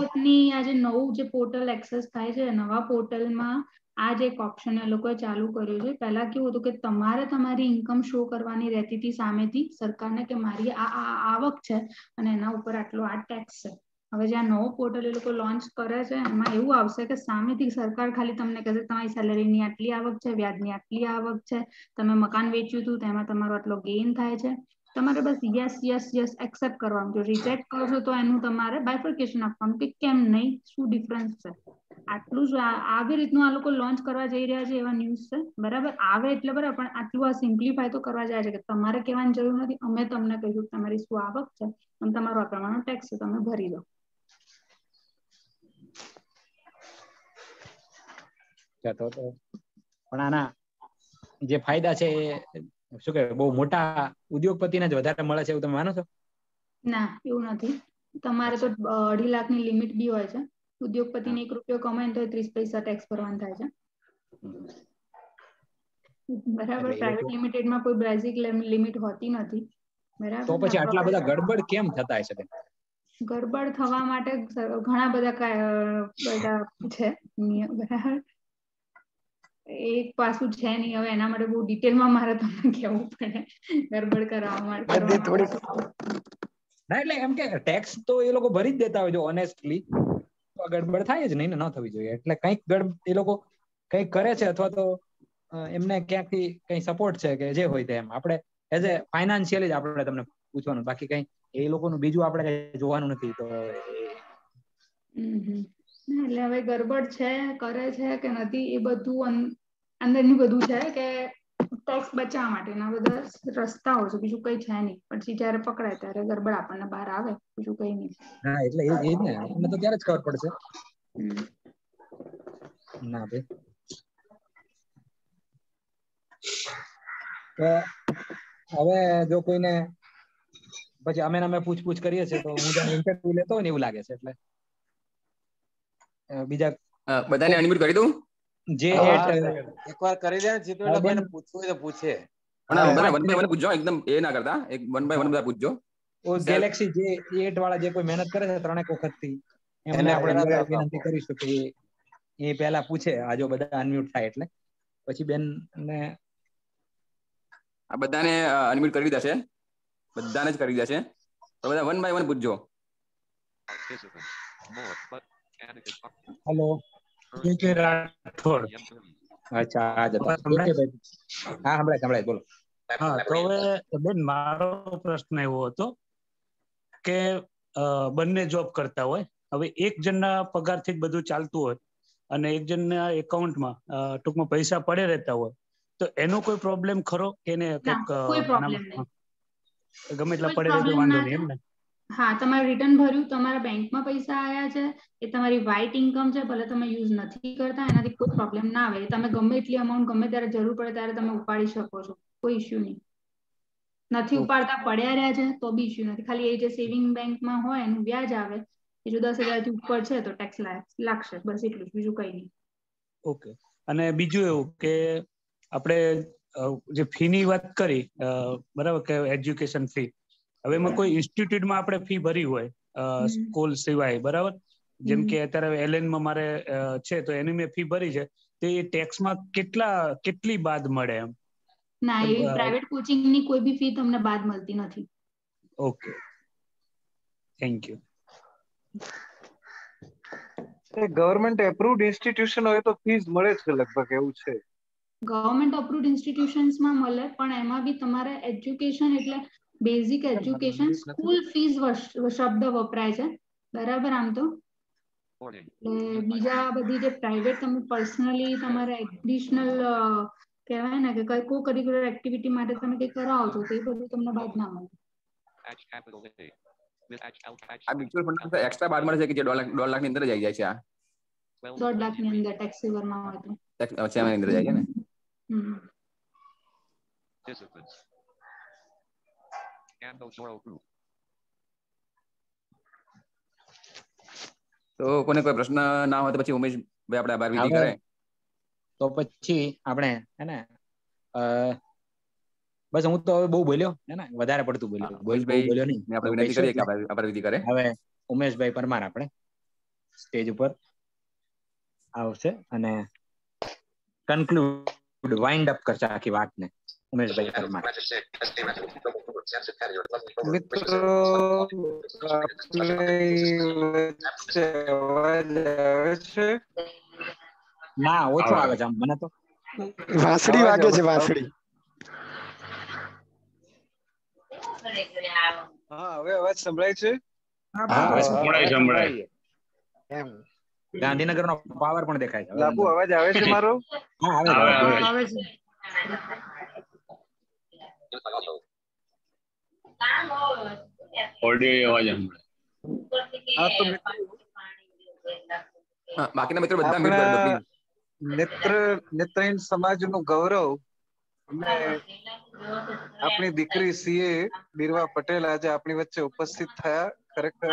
[SPEAKER 2] આ જે નવું જે પોર્ટલ એક્સેસ થાય છે, નવા પોર્ટલમાં આ જે એક ઓપ્શન એ લોકોએ ચાલુ કર્યું છે. પહેલા કેવું હતું કે તમારે તમારી ઇન્કમ શો કરવાની રહેતી હતી સામેથી સરકારને કે મારી આ આવક છે અને એના ઉપર આટલો આ ટેક્સ છે. હવે જ્યાં નવો પોર્ટલ એ લોકો લોન્ચ કરે છે એમાં એવું આવશે કે સામેથી સરકાર ખાલી તમને કહેશે તમારી સેલેરીની આટલી આવક છે, વ્યાજની આટલી આવક છે, તમે મકાન વેચ્યું હતું તેમાં તમારો આટલો ગેઇન થાય છે, તમારે બસ યસ યસ યસ એક્સેપ્ટ કરવાનું. જો રિજેક્ટ કરશો તો એનું તમારે બાયફર્કેશન આપવાનું કે કેમ નહીં, શું ડિફરન્સ છે. આટલું જ આવી રીતનું આ લોકો લોન્ચ કરવા જઈ રહ્યા છે એવા ન્યૂઝ છે બરાબર. આવે એટલે બરાબર, પણ આટલું આ સિમ્પ્લિફાય તો કરવા જાય છે કે તમારે કહેવાની જરૂર નથી, અમે તમને કહીશું તમારી શું આવક છે અને તમારો આ પ્રમાણનો ટેક્સ છે તમે ભરી દો.
[SPEAKER 1] પણ આના જે ફાયદા છે શું કે બહુ મોટા ઉદ્યોગપતિને જ વધારે મળે છે એવું તમે માનો છો?
[SPEAKER 2] ના, એવું નથી. તમારે તો 2.5 લાખની લિમિટ બી હોય છે. ઉદ્યોગપતિને 1 રૂપિયો કમાય તો 30 પૈસા ટેક્સ ભરવાનું થાય છે બરાબર. પ્રાઇવેટ લિમિટેડમાં કોઈ બેઝિક લિમિટ હોતી નથી બરાબર.
[SPEAKER 1] તો પછી આટલા બધા ગડબડ કેમ થતા હશે?
[SPEAKER 2] ગરબડ થવા માટે ઘણા બધા છે નિયમ, બરાબર. એક પાસું છે નહીં, હવે એના માટે બહુ ડિટેલમાં મારે તમને કહેવું પડે ગરબડ કરવા માટે.
[SPEAKER 1] ના એટલે એમ કે ટેક્સ તો એ લોકો ભરી જ દેતા હોય જો ઓનેસ્ટલી, ગડબડ થાય જ નહીં ને, ન થવી જોઈએ. એટલે કંઈક એ લોકો કંઈક કરે છે અથવા તો એમને ક્યાંકથી કઈ સપોર્ટ છે કે જે હોય તે એમ આપણે એઝ એ ફાઇનાન્શિયલી જ આપણે તમને પૂછવાનું, બાકી કઈ એ લોકોનું બીજું આપણે કઈ જોવાનું નથી. તો
[SPEAKER 2] એટલે હવે ગરબડ છે, કરે છે કે નથી એ બધું અંદરનું બધું છે કે ટેક્સ બચાવવા માટેના બધા રસ્તાઓ છે, બીજું કઈ છે નહીં. પછી જયારે પકડાય ત્યારે ગરબડ આપણને બહાર આવે, બીજું કઈ નહીં.
[SPEAKER 1] હા એટલે એ જ ને, આપણને તો ત્યારે જ ખબર પડશે. ના ભાઈ હવે જો કોઈને પછી અમે પૂછપૂછ કરીએ છીએ તો હું જાણે ઇન્ટરવ્યુ લેતો હોય ને એવું લાગે છે. એટલે બીજા
[SPEAKER 4] બધાને અનમ્યુટ કરી દઉં?
[SPEAKER 6] જે એકવાર કરી દે ને જીતુભાઈને પૂછવું હોય તો પૂછે.
[SPEAKER 4] બધા વન બાય વન પૂછજો, એકદમ એ ના કરતા, એક વન બાય વન બધા પૂછજો.
[SPEAKER 1] ગેલેક્સી J8 વાળા જે કોઈ મહેનત કરે છે 3 વખતથી, એમને આપણે વિનંતી કરીશું કે એ પહેલા પૂછે. આ જો બધા અનમ્યુટ થાય એટલે પછી બેન ને
[SPEAKER 4] આ બધાને અનમ્યુટ કરી દીધા છે, બધાને જ કરી દીધા છે. તો બધા વન બાય વન પૂછજો.
[SPEAKER 1] હેલો રાઠોડ. અચ્છા હા સંભળાય બોલો.
[SPEAKER 8] હા તો હવે બેન મારો પ્રશ્ન એવો હતો કે બંને જોબ કરતા હોય, હવે એક જણના પગારથી જ બધું ચાલતું હોય અને એક જણના એકાઉન્ટમાં ટૂંકમાં પૈસા પડે રહેતા હોય, તો એનો કોઈ પ્રોબ્લેમ ખરો કે એને
[SPEAKER 2] કોઈ પ્રોબ્લેમ નહીં,
[SPEAKER 8] ગમે એટલા પડે રહે તો વાંધો નહીં એમ ને?
[SPEAKER 2] હા, તમારે રિટર્ન ભર્યું, તમારા બેંકમાં પૈસા આવ્યા છે, એ તમારી વ્હાઇટ ઇન્કમ છે, ભલે તમે યુઝ નથી કરતા, એનાથી કોઈ પ્રોબ્લેમ ના આવે. તમે ગમે એટલી અમાઉન્ટ ગમે ત્યારે જરૂર પડે ત્યારે તમે ઉપાડી શકો છો, કોઈ ઇશ્યુ નહીં. નથી ઉપાડતા પડ્યા રહ્યા છે તો બી ઇશ્યુ નથી. ખાલી એ જે સેવિંગ બેંકમાં હોય એનું વ્યાજ આવે, એ જો 10,000 થી ઉપર છે તો ટેક્સ લાગશે, બસ એટલું જ, બીજું કઈ નહીં.
[SPEAKER 8] ઓકે. અને બીજું એવું કે આપણે જે ફી ની વાત કરી, બરાબર, કે એજ્યુકેશન ફી, હવે એમાં કોઈ ઇન્સ્ટિટ્યૂટમાં આપણે ફી ભરી હોય સ્કૂલ સિવાય, બરાબર, જેમ કે અત્યારે LN માં મારે છે તો એની મેં ફી ભરી છે, તો એ ટેક્સમાં કેટલી બાદ મળે એમ?
[SPEAKER 2] ના, એ પ્રાઇવેટ કોચિંગ ની કોઈ બી ફી તમને બાદ મળતી નથી.
[SPEAKER 8] Okay, thank you.
[SPEAKER 9] Government approved institution હોય તો ફીસ મળે છે લગભગ, એવું છે.
[SPEAKER 2] ગવર્મેન્ટ અપ્રુવડ ઇન્સ્ટિટ્યુશન્સમાં મળે, પણ એમાં બી તમારે એજ્યુકેશન એટલે બેઝિક એજ્યુકેશન, સ્કૂલ ફીસ શબ્દ વપરાય છે, બરાબર. આમ તો બીજા બધી જે પ્રાઇવેટ તમે પર્સનલી તમારે એડિશનલ કહેવાય ને કે કો કરિક્યુલર એક્ટિવિટી માટે તમે કંઈ કરાવો છો તો એ બધું તમને બાદ ના મળે.
[SPEAKER 4] આ મ્યુચ્યુઅલ ફંડ એક્સ્ટ્રા બાદ મળે છે કે જે 1.5 લાખ ની અંદર જ આવી જાય છે? આ
[SPEAKER 2] 1.5 લાખ ની અંદર ટેક્સ સેવરમાં હોય તો
[SPEAKER 4] 6 મહિના ની અંદર જાય છે ને? તો કોને કોઈ પ્રશ્ન ના હોય તો પછી ઉમેશભાઈ આપણે આભાર વિધિ કરે
[SPEAKER 1] તો પછી આપણે હે ને બસ હું તો હવે બહુ બોલ્યો હે ને, વધારે પડતું બોલ્યો નહીં.
[SPEAKER 4] આપણે વિનંતી કરીએ કે આભાર વિધિ કરે.
[SPEAKER 1] હવે ઉમેશભાઈ પરમાર આપણે સ્ટેજ ઉપર આવશે અને કન્ક્લુડ વાઇન્ડ અપ કરશે આખી વાતને. ઉમેશભાઈ પરમાર. ના, ઓછો આવે છે મને તો.
[SPEAKER 7] વાંસળી વાગે છે, વાંસળી.
[SPEAKER 9] હા, હવે અવાજ સંભળાય છે?
[SPEAKER 1] સંભળાય. એમ ગાંધીનગર નો પાવર પણ દેખાય છે.
[SPEAKER 9] લાભુ, અવાજ આવે છે મારો?
[SPEAKER 1] હા, આવે છે.
[SPEAKER 10] ઓડિયો અવાજ
[SPEAKER 4] બાકીના મિત્રો બધા મ્યુટ કરી દો પ્લીઝ.
[SPEAKER 9] નેત્રહીન સમાજનું ગૌરવ અને આપણી દીકરી CA બિરવા પટેલ આજે આપણી વચ્ચે ઉપસ્થિત થયા, ખરેખર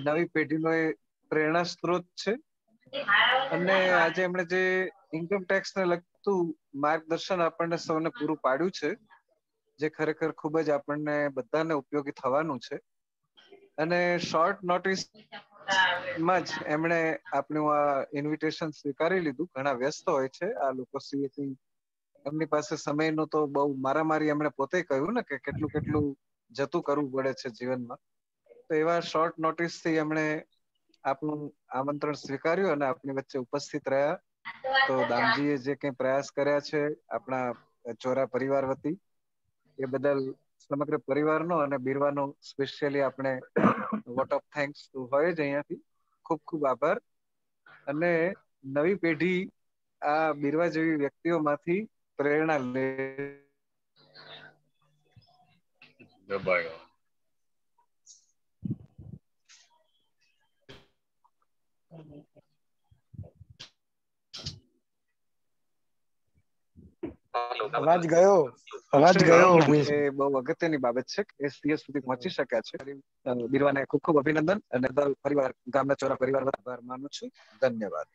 [SPEAKER 9] નવી પેઢીનો એ પ્રેરણા સ્ત્રોત છે. અને આજે એમણે જે ઇન્કમ ટેક્સ ને લગતું માર્ગદર્શન આપણને સૌને પૂરું પાડ્યું છે, જે ખરેખર ખૂબ જ આપણને બધાને ઉપયોગી થવાનું છે. અને શોર્ટ નોટિસ માં જ એમણે આપણું આ ઇન્વિટેશન સ્વીકારી લીધું. ઘણા વ્યસ્ત હોય છે આ લોકો સીએથી, એમની પાસે સમયનો તો બહુ મારામારી એમણે પોતે કહ્યું ને કે કેટલું કેટલું જતું કરવું પડે છે જીવનમાં. તો એવા શોર્ટ નોટિસ થી એમણે આપણું આમંત્રણ સ્વીકાર્યું અને આપણી વચ્ચે ઉપસ્થિત રહ્યા. તો દામજીએ જે કંઈ પ્રયાસ કર્યા છે આપણા ચોરા પરિવાર વતી, એ બદલ સમગ્ર પરિવારનો અને બીરવાનો સ્પેશિયલી આપણે વોટ ઓફ થેન્ક્સ તો હોય જ અહીંયાથી. ખૂબ ખૂબ આભાર. અને નવી પેઢી આ બીરવા જેવી વ્યક્તિઓમાંથી પ્રેરણા લે.
[SPEAKER 7] અવાજ ગયો
[SPEAKER 9] એ બહુ અગત્યની બાબત છે કે એ સીએસ સુધી પહોંચી શક્યા છે. બીરવાને ખૂબ ખૂબ અભિનંદન અને પરિવાર, ગામના ચોરા પરિવાર આભાર માનું છું. ધન્યવાદ.